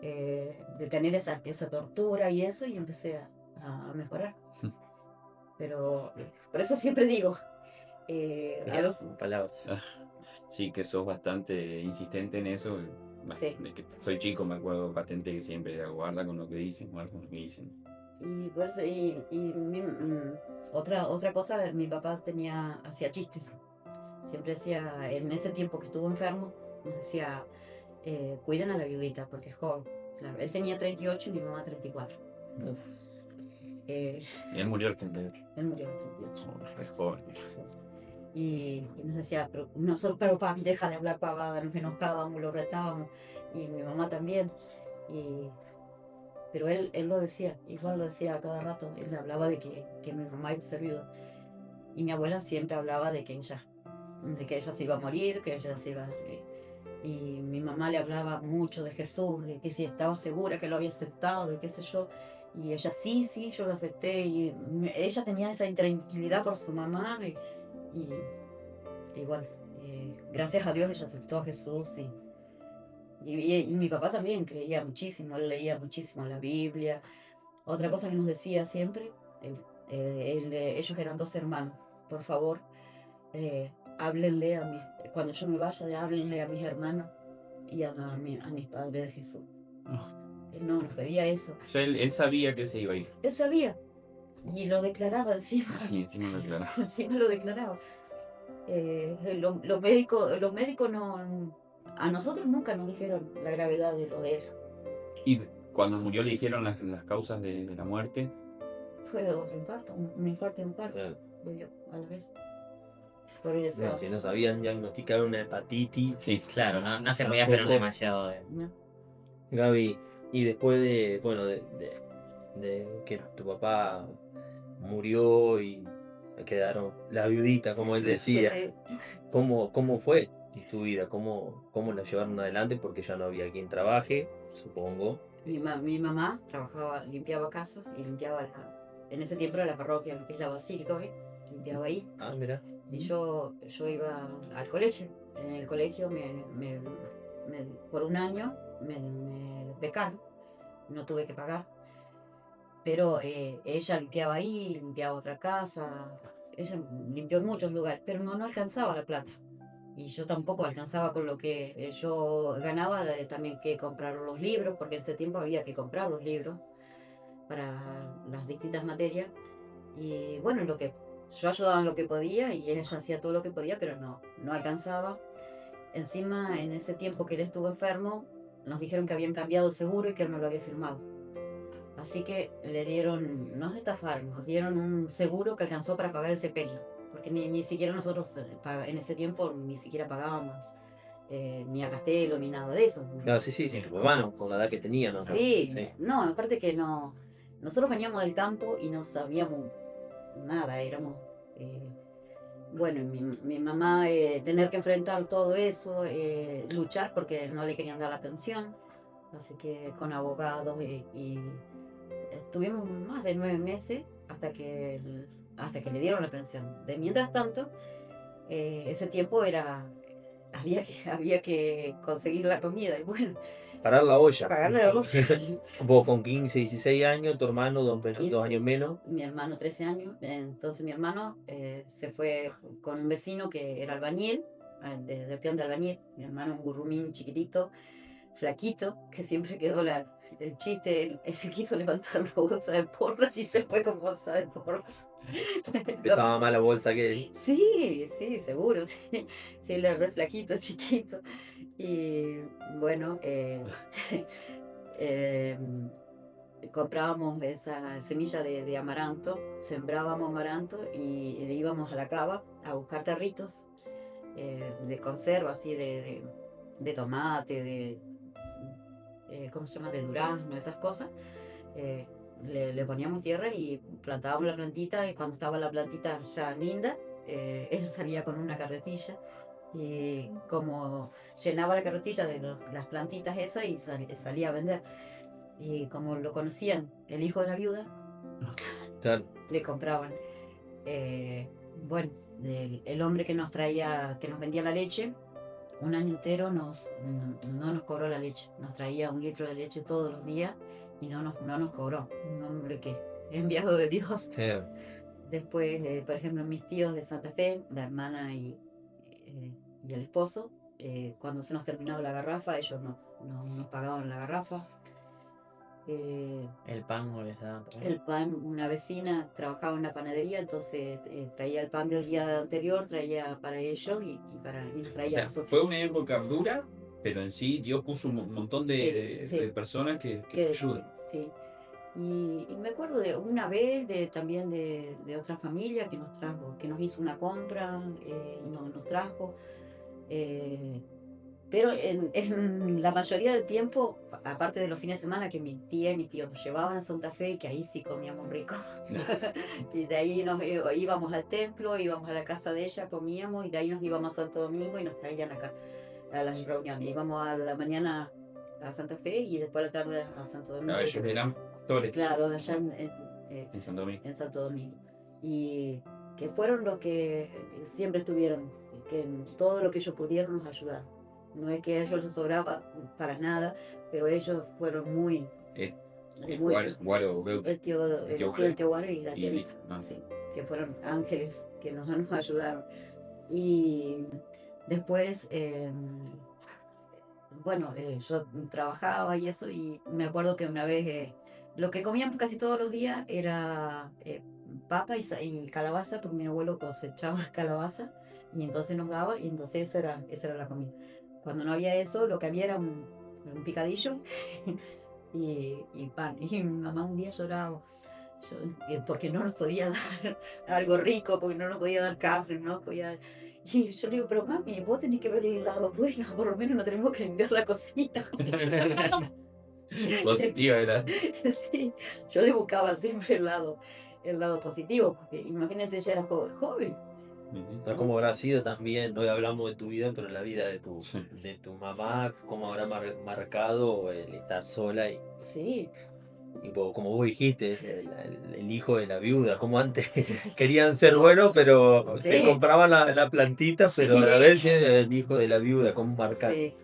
Speaker 2: de tener esa tortura y eso, y empecé a mejorar. Pero por eso siempre digo, a veces,
Speaker 3: Palabras.
Speaker 1: Sí, que sos bastante insistente en eso.
Speaker 2: Sí.
Speaker 1: De que soy chico, me acuerdo patente que siempre guarda con lo que dicen, guarda con lo que dicen.
Speaker 2: y por eso, otra cosa, mi papá hacía chistes. Siempre hacía, en ese tiempo que estuvo enfermo, nos decía, cuiden a la viudita porque es joven. Claro, él tenía 38 y mi mamá 34.
Speaker 3: Uf.
Speaker 1: Y él murió al 38.
Speaker 2: él murió a los 38.
Speaker 1: Re joven.
Speaker 2: Sí. Y nos decía, pero nosotros, pero papi, deja de hablar pavada, nos enojábamos, lo retábamos, y mi mamá también. Y, pero él lo decía, igual lo decía a cada rato, él hablaba de que mi mamá iba a ser viuda. Y mi abuela siempre hablaba de que ella se iba a morir, que ella se iba a... Y mi mamá le hablaba mucho de Jesús, de que si estaba segura que lo había aceptado, de qué sé yo. Y ella, sí, yo lo acepté. Y ella tenía esa intranquilidad por su mamá. Y bueno, gracias a Dios ella aceptó a Jesús. Y mi papá también creía muchísimo, él leía muchísimo la Biblia. Otra cosa que nos decía siempre, ellos eran 2 hermanos, por favor, háblenle cuando yo me vaya, háblenle a mis hermanos y a mis padres de Jesús.
Speaker 1: Oh.
Speaker 2: Él no nos pedía eso.
Speaker 1: O sea, él sabía que se iba a ir.
Speaker 2: Él sabía y lo declaraba encima.
Speaker 1: Y encima lo declaraba.
Speaker 2: Encima lo declaraba. Los médicos no, a nosotros nunca nos dijeron la gravedad de lo de él.
Speaker 1: Y cuando murió le dijeron las causas de la muerte.
Speaker 2: Fue otro infarto, un infarto y un paro.
Speaker 4: Claro.
Speaker 2: Le dio a la vez. Por eso,
Speaker 4: No, si no sabían diagnosticar una hepatitis.
Speaker 1: Sí.
Speaker 3: Claro, no se podía esperar demasiado.
Speaker 2: ¿no?
Speaker 4: Gaby, y después de, bueno, de que tu papá murió y quedaron la viudita, como él decía, ¿cómo fue tu vida? ¿Cómo la llevaron adelante? Porque ya no había quien trabaje, supongo.
Speaker 2: Mi mamá trabajaba, limpiaba casa y limpiaba en ese tiempo era la parroquia, lo que es la basílica, ¿ves? Limpiaba ahí.
Speaker 4: Ah, mira.
Speaker 2: Y yo iba al colegio. En el colegio por un año me becaron, no tuve que pagar. Pero ella limpiaba ahí, limpiaba otra casa, ella limpió en muchos lugares, pero no alcanzaba la plata. Y yo tampoco alcanzaba con lo que yo ganaba, también que comprar los libros, porque en ese tiempo había que comprar los libros para las distintas materias. Y bueno, yo ayudaba en lo que podía y ella hacía todo lo que podía, pero no alcanzaba. Encima, en ese tiempo que él estuvo enfermo, nos dijeron que habían cambiado el seguro y que él no lo había firmado. Así que nos estafaron, nos dieron un seguro que alcanzó para pagar el sepelio, porque ni siquiera nosotros en ese tiempo ni siquiera pagábamos ni a Castelo ni nada de eso.
Speaker 4: Claro, sí, tu papá no, con la edad que tenía, ¿no?
Speaker 2: Sí, no, aparte que no, nosotros veníamos del campo y no sabíamos nada, éramos, bueno, mi mamá tener que enfrentar todo eso, luchar porque no le querían dar la pensión, así que con abogados y estuvimos más de 9 meses hasta que le dieron la pensión. De mientras tanto, ese tiempo había que conseguir la comida y bueno,
Speaker 4: Parar la olla.
Speaker 2: pagarle la bolsa.
Speaker 4: Vos con 15, 16 años, tu hermano 2
Speaker 2: 15.
Speaker 4: años menos.
Speaker 2: Mi hermano 13 años, entonces mi hermano se fue con un vecino que era albañil, de peón de albañil. Mi hermano un gurrumín chiquitito, flaquito, que siempre quedó el chiste, él quiso levantar una bolsa de porra y se fue con bolsa de porra.
Speaker 4: Pesaba más la bolsa que él.
Speaker 2: Sí, seguro, sí. Sí, él era re flaquito, chiquito. Y bueno, comprábamos esa semilla de amaranto, sembrábamos amaranto y íbamos a la cava a buscar tarritos de conserva, así de tomate, ¿cómo se llama? De durazno, esas cosas. Le poníamos tierra y plantábamos la plantita y cuando estaba la plantita ya linda, ella salía con una carretilla y como llenaba la carretilla de las plantitas esas y salía a vender. Y como lo conocían el hijo de la viuda,
Speaker 4: Claro.
Speaker 2: le compraban. Bueno, el hombre que nos vendía la leche, un año entero no nos cobró la leche. Nos traía 1 litro de leche todos los días y no nos cobró. Un hombre que enviado de Dios.
Speaker 4: Claro.
Speaker 2: Después, por ejemplo, mis tíos de Santa Fe, la hermana y el esposo, cuando se nos terminaba la garrafa, ellos no nos pagaban la garrafa.
Speaker 3: El pan no les daban.
Speaker 2: El pan, una vecina trabajaba en una panadería, entonces traía el pan del día anterior, traía para ellos y nos
Speaker 1: O
Speaker 2: traía a
Speaker 1: sea,
Speaker 2: nosotros.
Speaker 1: fue una época dura, pero en sí Dios puso un montón de
Speaker 2: Sí.
Speaker 1: personas que ayudan.
Speaker 2: Sí. Y me acuerdo de una vez también de otra familia que nos trajo, que nos hizo una compra y nos trajo. eh, pero en la mayoría del tiempo, aparte de los fines de semana que mi tía y mi tío nos llevaban a Santa Fe, y que ahí sí comíamos rico. Y de ahí íbamos al templo, íbamos a la casa de ella, comíamos, y de ahí nos íbamos a Santo Domingo y nos traían acá a las reuniones. Íbamos a la mañana a Santa Fe y después a la tarde a Santo Domingo.
Speaker 1: Claro, ellos eran pastores
Speaker 2: Claro, allá
Speaker 1: en Santo Domingo.
Speaker 2: en Santo Domingo. Y que fueron los que siempre estuvieron, que en todo lo que ellos pudieron nos ayudaron. No es que a ellos les sobraba para nada, pero ellos fueron muy... muy
Speaker 1: Guaro, Beuta.
Speaker 2: el tío, sí, el tío Guaro y la tía Lita,
Speaker 1: Ah.
Speaker 2: sí, que fueron ángeles que nos ayudaron. Y después, bueno, yo trabajaba y eso, y me acuerdo que una vez lo que comíamos casi todos los días era papa y calabaza, porque mi abuelo cosechaba calabaza y entonces nos daba, y entonces esa era la comida. Cuando no había eso, lo que había era un picadillo y pan. Y mi mamá un día lloraba porque no nos podía dar algo rico, porque no nos podía dar carne, no podía... Y yo le digo, pero mami, vos tenés que ver el lado bueno, por lo menos no tenemos que limpiar la cocina.
Speaker 1: Positiva era.
Speaker 2: Sí, yo le buscaba siempre el lado positivo, porque imagínense, ella era joven.
Speaker 4: ¿Cómo habrá sido también? Hoy hablamos de tu vida, pero la vida de
Speaker 1: Sí.
Speaker 4: tu mamá, cómo habrá marcado el estar sola
Speaker 2: Sí,
Speaker 4: y como vos dijiste, el hijo de la viuda, como antes querían ser buenos, pero
Speaker 2: Sí.
Speaker 4: te compraban la plantita, pero a la
Speaker 2: Sí.
Speaker 4: vez el hijo de la viuda, cómo marcar.
Speaker 2: sí.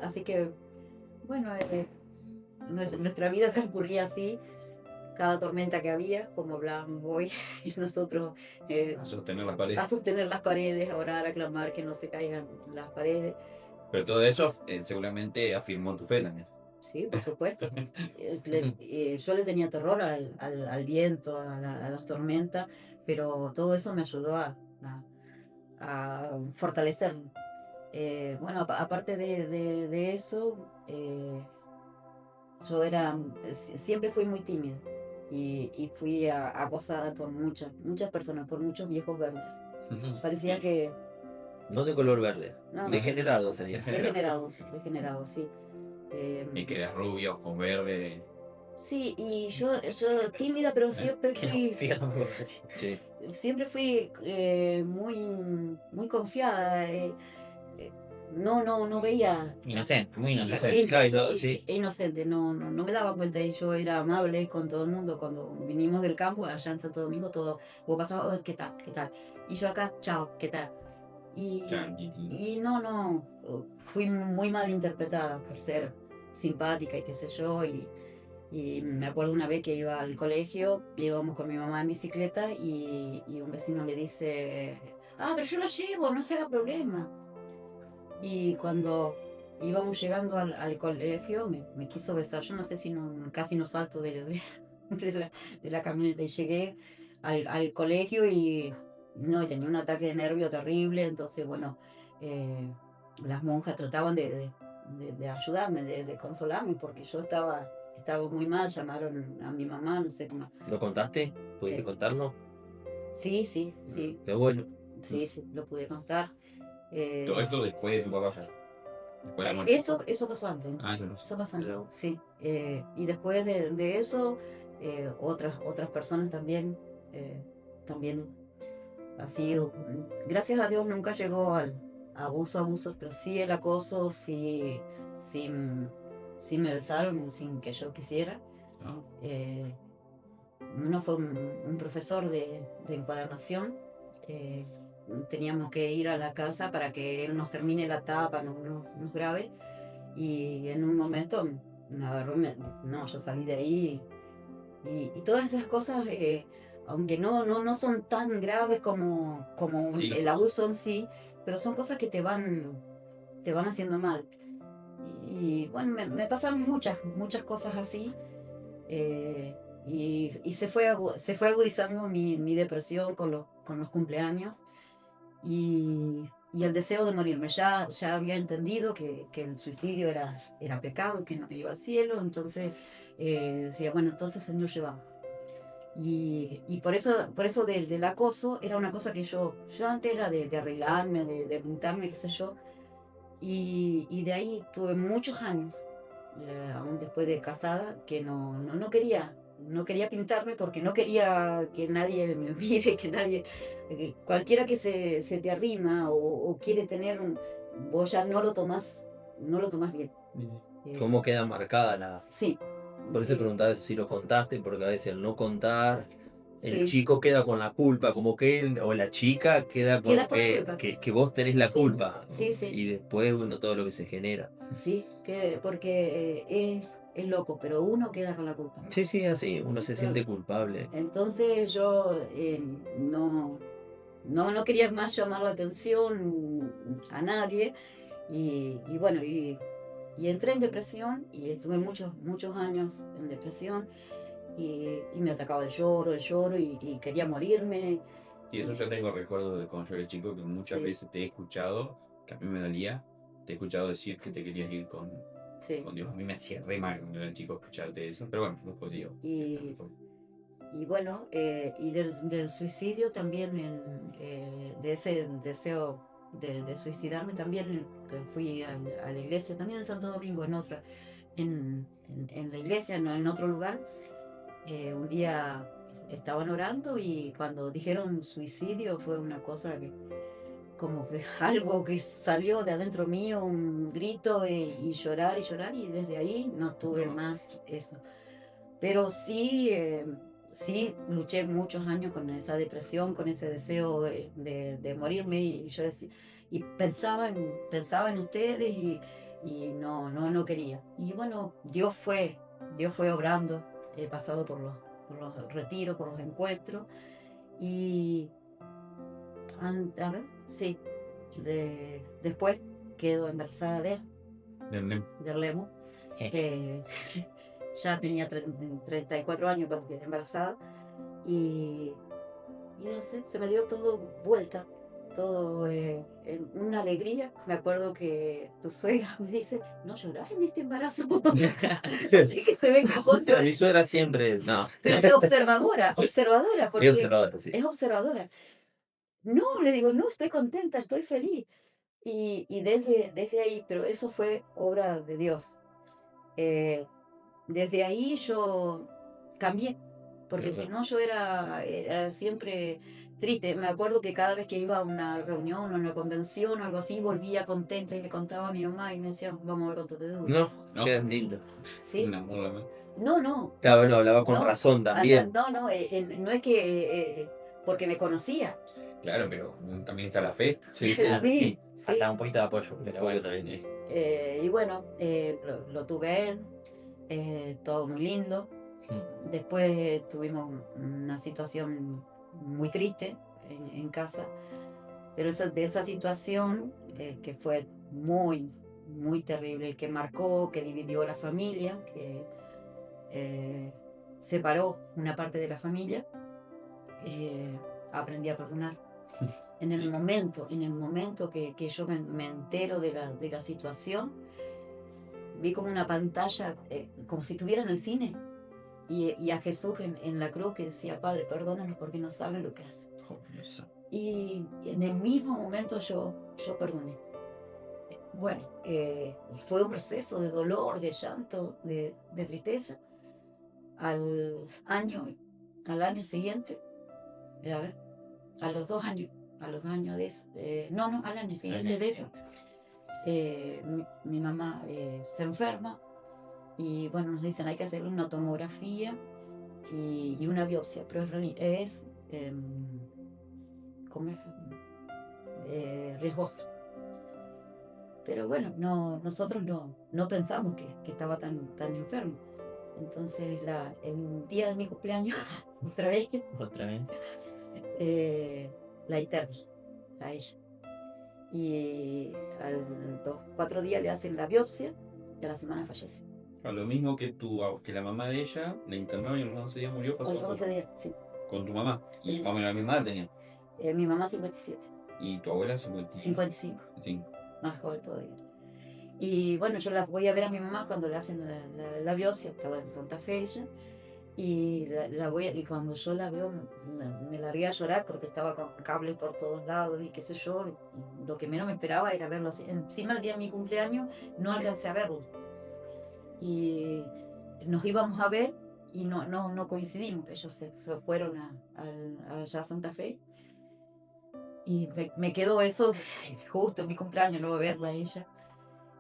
Speaker 2: Así que, bueno, nuestra vida transcurría así. Cada tormenta que había, como hablábamos hoy, y nosotros
Speaker 1: A sostener las
Speaker 2: a
Speaker 1: paredes.
Speaker 2: sostener las paredes, a orar, a clamar que no se caigan las paredes.
Speaker 1: Pero todo eso seguramente afirmó tu fe también.
Speaker 2: Sí, por supuesto. Yo le tenía terror al viento, a las tormentas, pero todo eso me ayudó a fortalecerme. Bueno, aparte de eso, yo siempre fui muy tímida y fui acosada por muchas personas, por muchos viejos verdes. Parecía que...
Speaker 4: No de color verde,
Speaker 2: No,
Speaker 4: degenerado sería.
Speaker 2: degenerados, sí.
Speaker 1: Y que eres rubio, ojos verdes.
Speaker 2: Sí, y yo tímida, pero siempre
Speaker 3: Que no,
Speaker 2: fui,
Speaker 3: fíjate tampoco.
Speaker 1: Sí.
Speaker 2: siempre fui muy, muy confiada. No veía...
Speaker 3: Inocente, muy inocente.
Speaker 1: Sí,
Speaker 4: claro, sí.
Speaker 2: Inocente, no me daba cuenta, y yo era amable con todo el mundo. Cuando vinimos del campo, allá en Santo Domingo, todo, vos pasabas, "Oh, ¿qué tal? ¿Qué tal?". Y yo acá, chao, ¿qué tal? Y, y no, fui muy mal interpretada por ser simpática y qué sé yo. Y me acuerdo una vez que iba al colegio, íbamos con mi mamá en bicicleta y un vecino le dice, pero yo la llevo, no se haga problema. Y cuando íbamos llegando al colegio, me quiso besar. Yo no sé si casi no salto de la camioneta, y llegué al colegio y tenía un ataque de nervio terrible. Entonces, bueno, las monjas trataban de ayudarme, de consolarme, porque yo estaba muy mal. Llamaron a mi mamá, no sé cómo.
Speaker 4: ¿Lo contaste? ¿Pudiste
Speaker 2: Eh,
Speaker 4: contarlo?
Speaker 2: Sí,
Speaker 4: Qué bueno.
Speaker 2: sí, lo pude contar.
Speaker 1: Todo esto después de tu papá ya. Después de la muerte.
Speaker 2: Eso pasó antes.
Speaker 1: Eso no.
Speaker 2: Eso pasó antes,
Speaker 1: Pero-
Speaker 2: sí. Y después de eso, otras personas también así. Gracias a Dios nunca llegó al abuso, pero sí el acoso, sí, sí me besaron sin que yo quisiera.
Speaker 1: Ah.
Speaker 2: Uno fue un profesor de encuadernación. Teníamos que ir a la casa para que él nos termine la tapa, nos grabe. Y en un momento me agarró, yo salí de ahí. Y todas esas cosas, aunque no son tan graves como
Speaker 1: Sí,
Speaker 2: el abuso en sí, pero son cosas que te van haciendo mal. Y bueno, me pasaron muchas cosas así. Y se fue agudizando mi depresión con los cumpleaños. Y y el deseo de morirme. Ya había entendido que el suicidio era pecado, que no me iba al cielo, entonces decía, bueno, entonces Señor, llévame. Y por eso del acoso era una cosa que yo antes era de arreglarme, de pintarme, qué sé yo, y de ahí tuve muchos años, aún después de casada, que no quería pintarme porque no quería que nadie me mire, que cualquiera que se te arrima o quiere tener vos ya no lo tomás bien.
Speaker 4: ¿Cómo queda marcada la...?
Speaker 2: Sí.
Speaker 4: Por eso
Speaker 2: Sí,
Speaker 4: preguntaba si lo contaste, porque a veces al no contar, el
Speaker 2: sí.
Speaker 4: chico queda con la culpa, como que él o la chica queda con
Speaker 2: Queda con la culpa.
Speaker 4: que vos tenés la
Speaker 2: Sí,
Speaker 4: culpa.
Speaker 2: sí, sí.
Speaker 4: Y después, bueno, todo lo que se genera.
Speaker 2: Sí, porque es loco, pero uno queda con la culpa.
Speaker 4: Sí, sí, así, uno se
Speaker 2: Claro.
Speaker 4: siente culpable.
Speaker 2: Entonces yo no quería más llamar la atención a nadie y bueno, y entré en depresión y estuve muchos años en depresión y me atacaba el lloro y quería morirme.
Speaker 1: Y eso yo tengo recuerdos de cuando yo era chico, que muchas
Speaker 2: Sí.
Speaker 1: veces te he escuchado, que a mí me dolía, te he escuchado decir que te querías ir
Speaker 2: Sí.
Speaker 1: con Dios. A mí me hacía re mal cuando era chico escucharte eso, pero bueno, después digo.
Speaker 2: Y bueno, y del suicidio también, de ese deseo de suicidarme también, que fui a la iglesia, también en Santo Domingo, en la iglesia, no en otro lugar. Un día estaban orando y cuando dijeron suicidio fue una cosa que, como que algo que salió de adentro mío, un grito y llorar y desde ahí no tuve más eso. Pero sí luché muchos años con esa depresión, con ese deseo de morirme y yo decía, y pensaba en ustedes y no quería. Y bueno, Dios fue obrando, he pasado por los retiros, por los encuentros y a ver, sí, después quedo embarazada de Lemo. Ya tenía 34 años cuando quedé embarazada y no sé, se me dio todo vuelta, todo en una alegría. Me acuerdo que tu suegra me dice, no llorás en este embarazo, así que se ve como
Speaker 4: Mi suegra siempre, no.
Speaker 2: pero es observadora, porque
Speaker 4: Es observadora, sí.
Speaker 2: es observadora. No, le digo, no, estoy contenta, estoy feliz. Y desde ahí, pero eso fue obra de Dios. Eh, Desde ahí yo cambié, porque si no yo era siempre triste. Me acuerdo que cada vez que iba a una reunión o una convención o algo así, volvía contenta y le contaba a mi mamá y me decía, vamos a ver cuánto te dura.
Speaker 4: No, qué lindo.
Speaker 2: ¿Sí?
Speaker 1: Un amor, la verdad.
Speaker 2: No.
Speaker 4: Claro, bueno, hablaba con
Speaker 2: No,
Speaker 4: razón también.
Speaker 2: No, no es que porque me conocía.
Speaker 1: Claro, pero también está la fe.
Speaker 4: Sí,
Speaker 2: Sí.
Speaker 3: Faltaba un poquito de apoyo, pero bueno.
Speaker 4: también.
Speaker 2: Y bueno, lo tuve a él, todo muy lindo. Después tuvimos una situación muy triste en casa, pero de esa situación que fue muy terrible, que marcó, que dividió la familia, que separó una parte de la familia, aprendí a perdonar. En el momento que yo me entero de la situación, vi como una pantalla, como si estuviera en el cine, y a Jesús en la cruz que decía, Padre, perdónanos porque no saben lo que hacen. Y en el mismo momento yo perdoné. Bueno, fue un proceso de dolor, de llanto, de tristeza. Al año siguiente, a ver, a los 2 años de eso, al año siguiente de eso, mi mamá se enferma y bueno, nos dicen hay que hacer una tomografía y una biopsia, pero ¿cómo es? Riesgosa. Pero bueno, nosotros no pensamos que estaba tan enfermo. Entonces el día de mi cumpleaños, otra vez, la interna a ella. Y a los 4 días le hacen la biopsia y a la semana fallece.
Speaker 1: A lo mismo que que la mamá de ella la internaron y a los 11 días murió,
Speaker 2: A los 11 días, sí.
Speaker 1: con tu mamá. Y más o menos la misma edad tenía.
Speaker 2: Mi mamá 57.
Speaker 1: ¿Y tu abuela?
Speaker 2: 55,
Speaker 1: 55.
Speaker 2: más joven todavía. Y bueno, yo la voy a ver a mi mamá cuando le hacen la biopsia, estaba en Santa Fe ella, y, y cuando yo la veo me largué a llorar porque estaba con cables por todos lados y qué sé yo, y lo que menos me esperaba era verlo así. Encima el día de mi cumpleaños no alcancé a verlo. Y nos íbamos a ver y no coincidimos, ellos se fueron allá a Santa Fe. Y me quedó eso justo en mi cumpleaños, no verla a ella.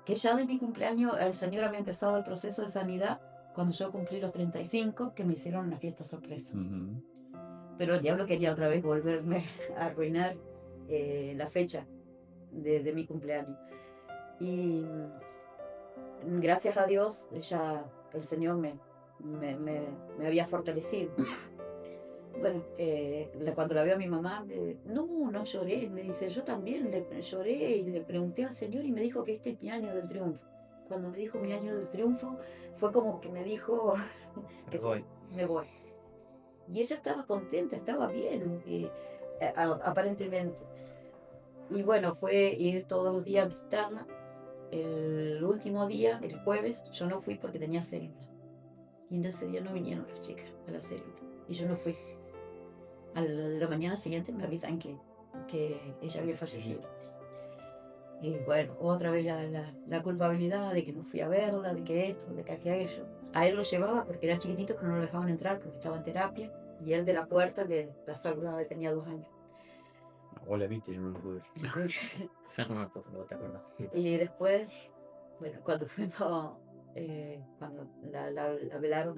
Speaker 2: Que ya de mi cumpleaños el Señor había empezado el proceso de sanidad cuando yo cumplí los 35, que me hicieron una fiesta sorpresa. Pero el diablo quería otra vez volverme a arruinar la fecha de mi cumpleaños. Y gracias a Dios, ya el Señor me había fortalecido. Bueno, cuando la veo a mi mamá, no lloré, me dice, yo también lloré y le pregunté al Señor y me dijo que este es mi año del triunfo. Cuando me dijo mi año del triunfo, fue como que me dijo que me voy. Y ella estaba contenta, estaba bien, aparentemente. Y bueno, fue ir todos los días a visitarla. El último día, el jueves, yo no fui porque tenía célula. Y en ese día no vinieron las chicas a la célula. Y yo no fui. A la mañana siguiente me avisan que ella había fallecido. Y bueno, otra vez la culpabilidad de que no fui a verla, de que esto, de que aquello. A él lo llevaba porque era chiquitito, pero no lo dejaban entrar porque estaba en terapia. Y él de la puerta la saludaba, tenía 2 años.
Speaker 1: Abuela, viste, no lo pude ver.
Speaker 3: No te acuerdas.
Speaker 2: Y después, bueno, cuando fuimos, cuando la velaron,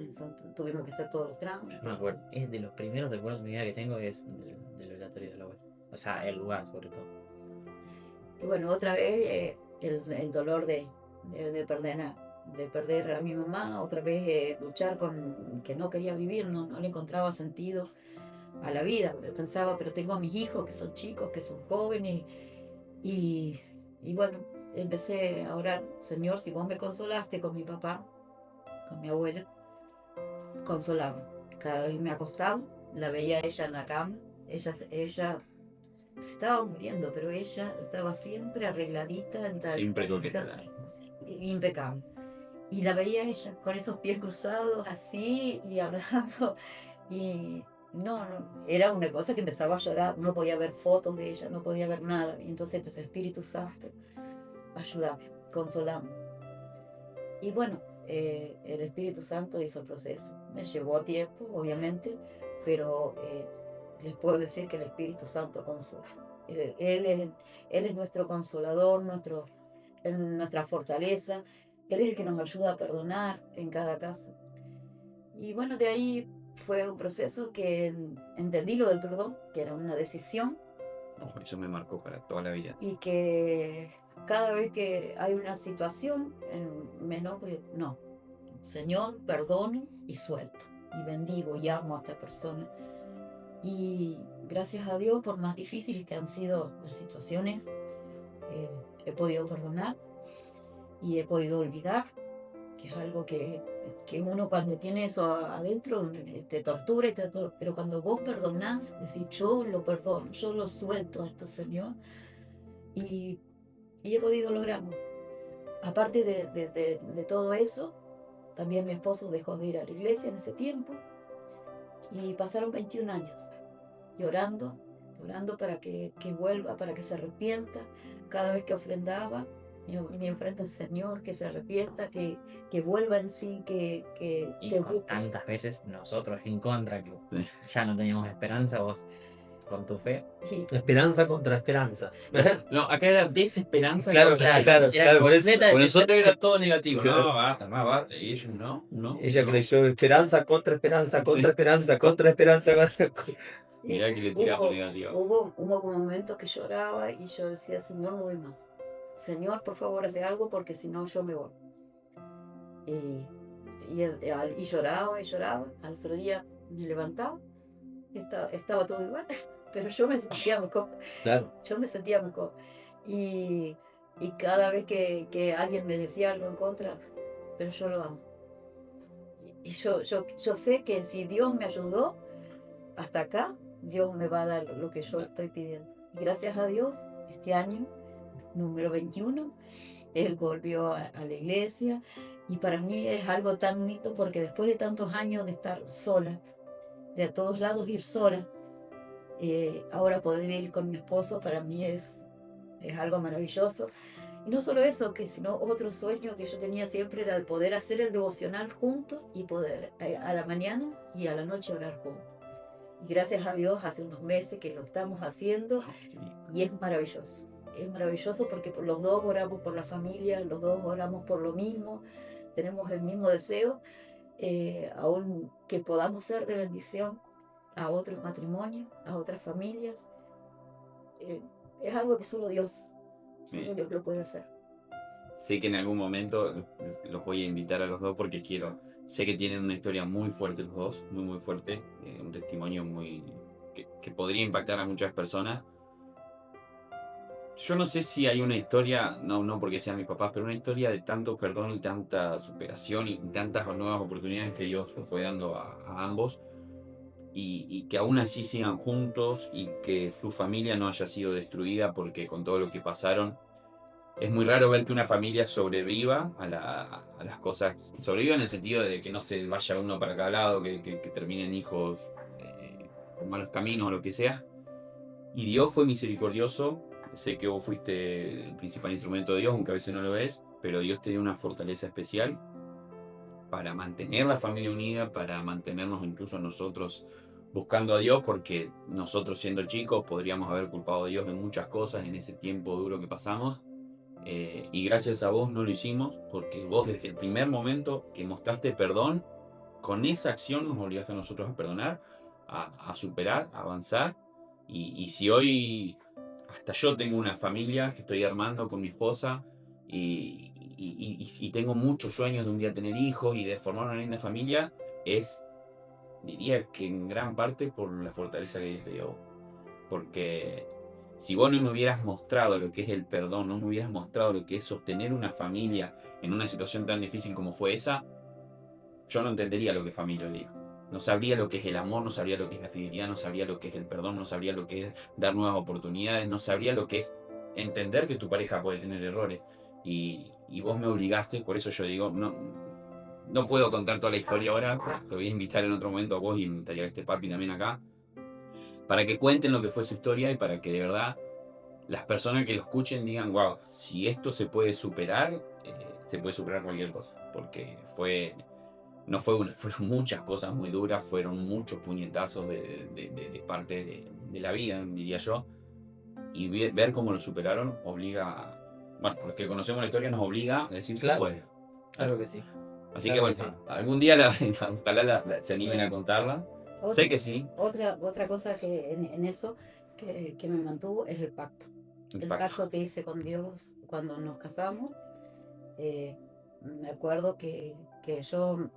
Speaker 2: tuvimos que hacer todos los tramos.
Speaker 3: Yo no me acuerdo. Es de los primeros recuerdos de mi vida que tengo es del velatorio de la abuela. O sea, el lugar sobre todo.
Speaker 2: Y bueno, otra vez el dolor de perder a mi mamá, otra vez luchar con que no quería vivir, no le encontraba sentido a la vida. Pensaba, pero tengo a mis hijos que son chicos, que son jóvenes. Y bueno, empecé a orar, Señor, si vos me consolaste con mi papá, con mi abuela, consolame. Cada vez me acostaba, la veía ella en la cama, ella se estaba muriendo, pero ella estaba siempre arregladita,
Speaker 1: Siempre coqueta.
Speaker 2: impecable. Y la veía ella con esos pies cruzados así y hablando. Y no, era una cosa que empezaba a llorar. No podía ver fotos de ella, no podía ver nada. Y entonces empecé, Espíritu Santo, ayúdame, consolame. Y bueno, el Espíritu Santo hizo el proceso. Me llevó tiempo, obviamente, pero les puedo decir que el Espíritu Santo consola. Él es nuestro consolador, nuestra fortaleza. Él es el que nos ayuda a perdonar en cada caso. Y bueno, de ahí fue un proceso que entendí lo del perdón, que era una decisión.
Speaker 1: Eso me marcó para toda la vida.
Speaker 2: Y que cada vez que hay una situación, me enojo y no, Señor, perdono y suelto. Y bendigo y amo a esta persona. Y gracias a Dios, por más difíciles que han sido las situaciones, he podido perdonar y he podido olvidar, que es algo que uno cuando tiene eso adentro te tortura, pero cuando vos perdonás, decís, yo lo perdono, yo lo suelto a esto, Señor, y he podido lograrlo. Aparte de todo eso, también mi esposo dejó de ir a la iglesia en ese tiempo y pasaron 21 años llorando para que vuelva, para que se arrepienta. Cada vez que ofrendaba, me enfrenta al Señor, que se arrepienta, que vuelva en sí,
Speaker 3: Y con tantas veces nosotros en contra, que ya no teníamos esperanza, vos con tu fe.
Speaker 4: Esperanza contra esperanza.
Speaker 1: No, acá era desesperanza.
Speaker 4: Claro, claro, por eso.
Speaker 1: Con nosotros era todo negativo.
Speaker 4: Claro.
Speaker 1: No, basta. Y ellos no.
Speaker 4: Ella creyó esperanza contra esperanza, contra
Speaker 1: Sí.
Speaker 4: esperanza, contra esperanza.
Speaker 1: Mirá que le tiramos negativo.
Speaker 2: Hubo momentos que lloraba y yo decía, Señor, no voy más. Señor, por favor, hace algo porque si no yo me voy. Y lloraba. Al otro día me levantaba, estaba todo igual, pero yo me sentía mejor.
Speaker 4: Claro.
Speaker 2: Yo me sentía mejor. Y cada vez que alguien me decía algo en contra, pero yo lo amo. Y yo sé que si Dios me ayudó hasta acá, Dios me va a dar lo que yo estoy pidiendo. Y gracias a Dios, este año, número 21, él volvió a la iglesia. Y para mí es algo tan bonito porque después de tantos años de estar sola, de a todos lados ir sola, ahora poder ir con mi esposo para mí es algo maravilloso. Y no solo eso, sino otro sueño que yo tenía siempre era el poder hacer el devocional juntos y poder a la mañana y a la noche orar juntos. Y gracias a Dios hace unos meses que lo estamos haciendo y es maravilloso. Es maravilloso porque los dos oramos por la familia, los dos oramos por lo mismo, tenemos el mismo deseo, aún que podamos ser de bendición a otros matrimonios, a otras familias. Es algo que solo Dios lo puede hacer.
Speaker 1: Sé que en algún momento los voy a invitar a los dos porque sé que tienen una historia muy fuerte los dos, muy muy fuerte, un testimonio que podría impactar a muchas personas. Yo no sé si hay una historia, no porque sean mis papás, pero una historia de tanto perdón y tanta superación y tantas nuevas oportunidades que Dios les fue dando a ambos, y que aún así sigan juntos y que su familia no haya sido destruida, porque con todo lo que pasaron es muy raro ver que una familia sobreviva a las cosas, sobreviva en el sentido de que no se vaya uno para cada lado, que terminen hijos con malos caminos o lo que sea. Y Dios fue misericordioso. Sé que vos fuiste el principal instrumento de Dios, aunque a veces no lo ves, pero Dios te dio una fortaleza especial para mantener la familia unida, para mantenernos incluso nosotros buscando a Dios, porque nosotros siendo chicos podríamos haber culpado a Dios de muchas cosas en ese tiempo duro que pasamos, y gracias a vos no lo hicimos, porque vos desde el primer momento que mostraste perdón, con esa acción nos obligaste a nosotros a perdonar, a superar, a avanzar, y si hoy hasta yo tengo una familia que estoy armando con mi esposa, y tengo muchos sueños de un día tener hijos y de formar una linda familia, diría que en gran parte por la fortaleza que Dios te dio. Porque si vos no me hubieras mostrado lo que es el perdón, no me hubieras mostrado lo que es sostener una familia en una situación tan difícil como fue esa, yo no entendería lo que es familia hoy día. No sabría lo que es el amor, no sabría lo que es la fidelidad, no sabría lo que es el perdón, no sabría lo que es dar nuevas oportunidades, no sabría lo que es entender que tu pareja puede tener errores. Y vos me obligaste, por eso yo digo, no puedo contar toda la historia ahora, te voy a invitar en otro momento a vos y invitaría a este papi también acá, para que cuenten lo que fue su historia y para que de verdad las personas que lo escuchen digan, wow, si esto se puede superar cualquier cosa. Porque fueron muchas cosas muy duras, fueron muchos puñetazos de parte de la vida, diría yo. Y ver cómo lo superaron obliga, bueno, los que conocemos la historia nos obliga a decir,
Speaker 4: Claro.
Speaker 1: bueno.
Speaker 4: Claro que sí.
Speaker 1: Así
Speaker 4: Claro
Speaker 1: que
Speaker 4: que
Speaker 1: bueno,
Speaker 4: sí.
Speaker 1: algún día ojalá se animen a contarla. Sé que sí.
Speaker 2: Otra cosa que en eso que me mantuvo es el pacto. El pacto que hice con Dios cuando nos casamos. Me acuerdo que yo,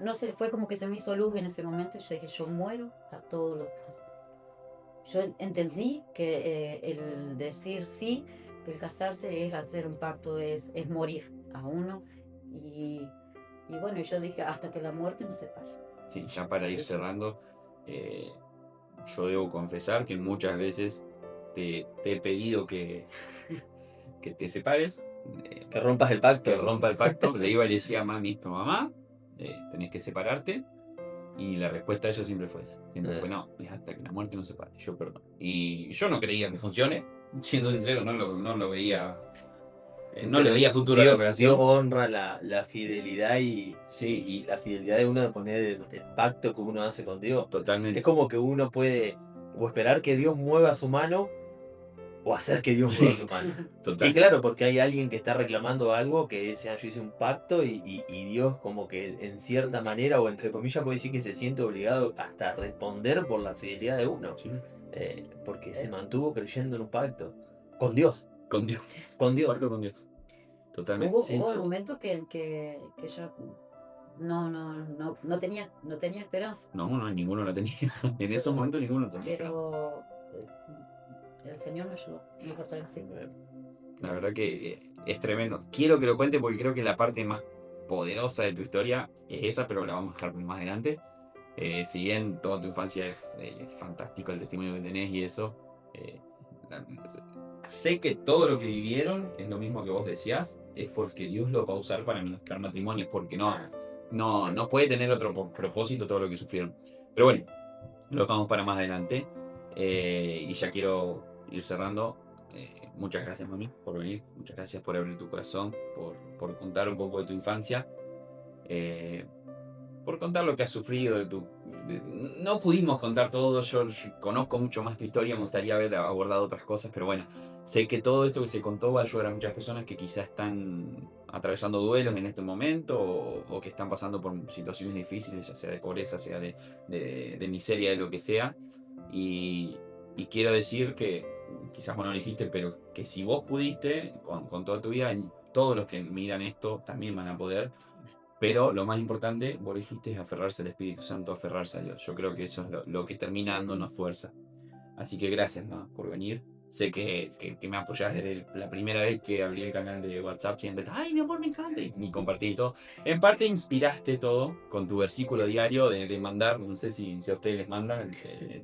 Speaker 2: no sé, fue como que se me hizo luz en ese momento. Yo dije, yo muero a todos los demás. Yo entendí que el decir sí, que el casarse es hacer un pacto, es morir a uno. Y bueno, yo dije, hasta que la muerte nos separe.
Speaker 1: Sí, ya para ir
Speaker 2: Eso.
Speaker 1: cerrando, yo debo confesar que muchas veces te he pedido que te separes,
Speaker 4: Que rompas el pacto.
Speaker 1: que rompa el pacto. Le iba y le decía, mami, esto, mamá, tenés que separarte. Y la respuesta de ella siempre fue esa. Siempre fue, no, es hasta que la muerte nos separe. Yo perdón. Y yo no creía que funcione. Siendo sincero, no lo veía. No le veía futuro a la
Speaker 4: Dios
Speaker 1: operación.
Speaker 4: honra la fidelidad y
Speaker 1: Sí,
Speaker 4: la fidelidad de uno de poner el pacto que uno hace con Dios.
Speaker 1: totalmente.
Speaker 4: Es como que uno puede o esperar que Dios mueva su mano o hacer que Dios
Speaker 1: Sí.
Speaker 4: mueva su mano.
Speaker 1: Total.
Speaker 4: Y claro, porque hay alguien que está reclamando algo que dice, yo hice un pacto y Dios como que en cierta manera o entre comillas puede decir que se siente obligado hasta a responder por la fidelidad de uno.
Speaker 1: Sí.
Speaker 4: Porque se mantuvo creyendo en un pacto. Con Dios.
Speaker 1: Con Dios.
Speaker 4: Con Dios.
Speaker 1: Pacto con Dios. Totalmente.
Speaker 2: Hubo un momento que yo no tenía esperanza.
Speaker 1: No, ninguno la tenía. En esos momentos ninguno la tenía.
Speaker 2: Pero el Señor me ayudó, me fortaleció.
Speaker 1: La verdad que es tremendo. Quiero que lo cuente porque creo que la parte más poderosa de tu historia es esa, pero la vamos a dejar más adelante. Si bien toda tu infancia es fantástico el testimonio que tenés y eso, sé que todo lo que vivieron es lo mismo que vos decías, es porque Dios lo va a usar para ministrar matrimonios, porque no puede tener otro propósito todo lo que sufrieron. Pero bueno, lo dejamos para más adelante. Y ya quiero ir cerrando. Muchas gracias, mami, por venir. Muchas gracias por abrir tu corazón, por contar un poco de tu infancia. Por contar lo que has sufrido. No pudimos contar todo. Yo conozco mucho más tu historia. Me gustaría haber abordado otras cosas. Pero bueno, sé que todo esto que se contó va a ayudar a muchas personas que quizás están atravesando duelos en este momento o que están pasando por situaciones difíciles, ya sea de pobreza, sea de miseria, de lo que sea. Y quiero decir que, quizás vos no lo dijiste, pero que si vos pudiste, con toda tu vida, todos los que miran esto también van a poder. Pero lo más importante, vos dijiste, es aferrarse al Espíritu Santo, aferrarse a Dios. Yo creo que eso es lo que termina dándonos fuerza. Así que gracias, ¿no?, por venir. Sé que me apoyás desde la primera vez que abrí el canal de WhatsApp. Siempre, ay, mi amor, me encanta. Y compartí todo. En parte inspiraste todo con tu versículo diario de mandar. No sé si a ustedes les mandan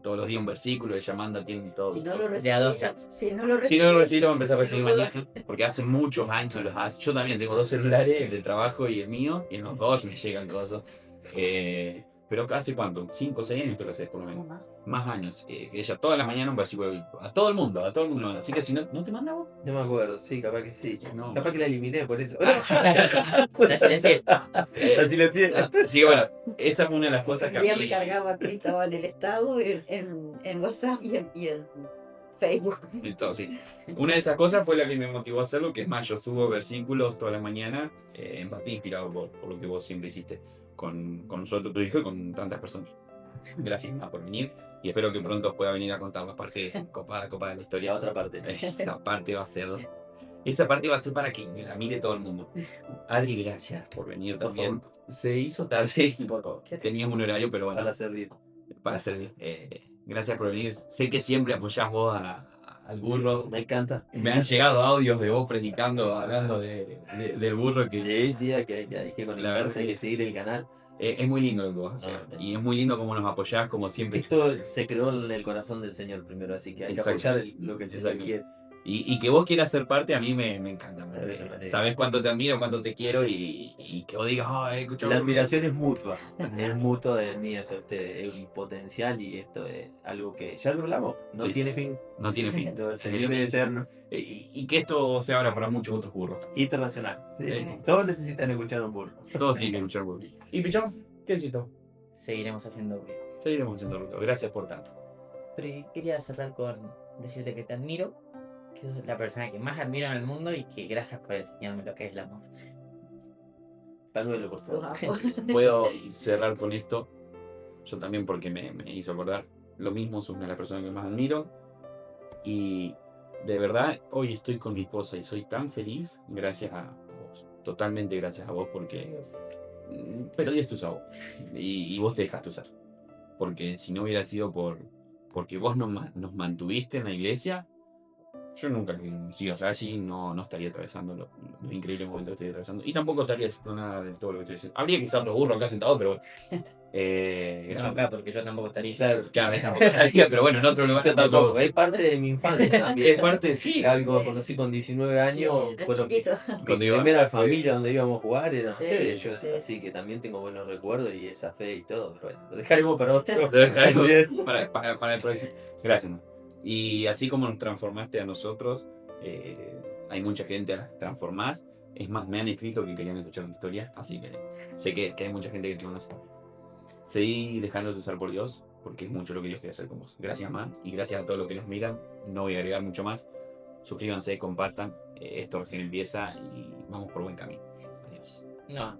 Speaker 1: todos los días un versículo. Ella manda, tiene todo.
Speaker 2: Si no lo
Speaker 3: De a dos
Speaker 2: recibí,
Speaker 3: chats.
Speaker 2: si no lo
Speaker 1: Si no lo
Speaker 2: recibí,
Speaker 1: recibí, lo voy a empezar a recibir mañana. Porque hace muchos años los hace. Yo también tengo 2 celulares, el del trabajo y el mío. Y en los 2 me llegan cosas. Pero ¿hace cuánto? 5 o 6 años que lo haces, por lo menos. Más años. Ella todas las mañanas un versículo bíblico. A todo el mundo lo manda. Así que si no te manda vos.
Speaker 4: No me acuerdo, sí, capaz que sí.
Speaker 1: No.
Speaker 4: Capaz que la eliminé por eso.
Speaker 3: La silencié.
Speaker 4: Así lo tiene.
Speaker 1: Así que bueno, esa fue una de las cosas que a
Speaker 2: un día
Speaker 1: mí...
Speaker 2: me cargaba que estaba en el estado, en WhatsApp y en Facebook.
Speaker 1: y todo, sí. Una de esas cosas fue la que me motivó a hacerlo, que es más, yo subo versículos toda la mañana, en parte inspirado por lo que vos siempre hiciste con nosotros, tu hijo, y con tantas personas. Gracias, más por venir, y espero que pronto pueda venir a contar la parte copada de la historia.
Speaker 4: La otra parte.
Speaker 1: Esa parte va a ser... Esa parte va a ser para que la mire todo el mundo. Adri, gracias por venir
Speaker 4: Por
Speaker 1: también. Se hizo tarde, teníamos un horario, pero bueno,
Speaker 4: Para servir.
Speaker 1: para servir. Gracias por venir. Sé que siempre apoyás vos al burro.
Speaker 4: Me encanta.
Speaker 1: Me han llegado audios de vos predicando, hablando del burro. Que
Speaker 4: Sí, sí, hay que
Speaker 1: La verdad
Speaker 4: conectarse, hay
Speaker 1: que-
Speaker 4: que seguir el canal.
Speaker 1: es muy lindo lo que vos haces.
Speaker 4: No,
Speaker 1: Y es muy lindo cómo nos apoyás, como siempre.
Speaker 4: Esto se creó en el corazón del Señor primero, así que hay que
Speaker 1: Exacto.
Speaker 4: apoyar lo que el Señor
Speaker 1: Exacto.
Speaker 4: quiere.
Speaker 1: Y que vos quieras ser parte, a mí me encanta.
Speaker 4: Vale.
Speaker 1: Sabés cuánto te admiro, cuánto te quiero y que vos digas, he escuchado.
Speaker 4: La admiración es mutua. Es mutua de mí hacia usted. Es un potencial y esto es algo que ya lo hablamos. No
Speaker 1: Sí.
Speaker 4: tiene fin.
Speaker 1: No tiene fin.
Speaker 4: El Señor es eterno.
Speaker 1: Y que esto se abra para muchos otros burros.
Speaker 4: Internacional.
Speaker 1: Sí.
Speaker 4: Todos necesitan escuchar un burro.
Speaker 1: Todos tienen que luchar burros. ¿Y Pichón? ¿Qué decís tú?
Speaker 3: Seguiremos haciendo ruido.
Speaker 1: Seguiremos haciendo ruido. Gracias por tanto.
Speaker 3: Pero quería cerrar con decirte que te admiro, que sos la persona que más admiro en el mundo y que gracias por enseñarme lo que es el amor.
Speaker 4: Panuelo, por favor.
Speaker 1: Puedo cerrar con esto. Yo también, porque me hizo acordar. Lo mismo, sos una de las personas que más admiro. Y de verdad, hoy estoy con mi esposa y soy tan feliz gracias a vos. Totalmente gracias a vos, porque... Pero Dios te usa a vos. Y vos te dejaste usar. Porque si no hubiera sido porque vos nos mantuviste en la iglesia, yo nunca, si o sea, allí no estaría atravesando los increíbles momentos que estoy atravesando. Y tampoco estaría haciendo nada de todo lo que estoy haciendo. Habría quizás otro burro acá sentado, pero bueno.
Speaker 3: No acá, porque yo tampoco estaría.
Speaker 4: Claro.
Speaker 1: Claro, tampoco estaría, pero bueno, en otro lugar.
Speaker 4: Yo tampoco. Es parte de mi infancia también.
Speaker 1: Es parte, sí.
Speaker 4: Algo conocí con 19 años.
Speaker 2: Era
Speaker 4: Fueron
Speaker 2: chiquito.
Speaker 4: mi
Speaker 1: Cuando iba-
Speaker 4: primera familia donde íbamos a jugar eran
Speaker 2: Sí,
Speaker 4: ustedes. Yo,
Speaker 2: sí.
Speaker 4: así que también tengo buenos recuerdos y esa fe y todo. Bueno, lo dejaremos para otro.
Speaker 1: Lo dejaremos para el próximo. Gracias. ¿No? Y así como nos transformaste a nosotros, hay mucha gente a la que transformás. Es más, me han escrito que querían escuchar tu historia, así que sé que hay mucha gente que te conoce. Seguí dejándote usar por Dios, porque es mucho lo que Dios quiere hacer con vos. Gracias, man, y gracias a todos los que nos miran. No voy a agregar mucho más. Suscríbanse, compartan. Esto recién empieza y vamos por buen camino. Adiós.
Speaker 3: No.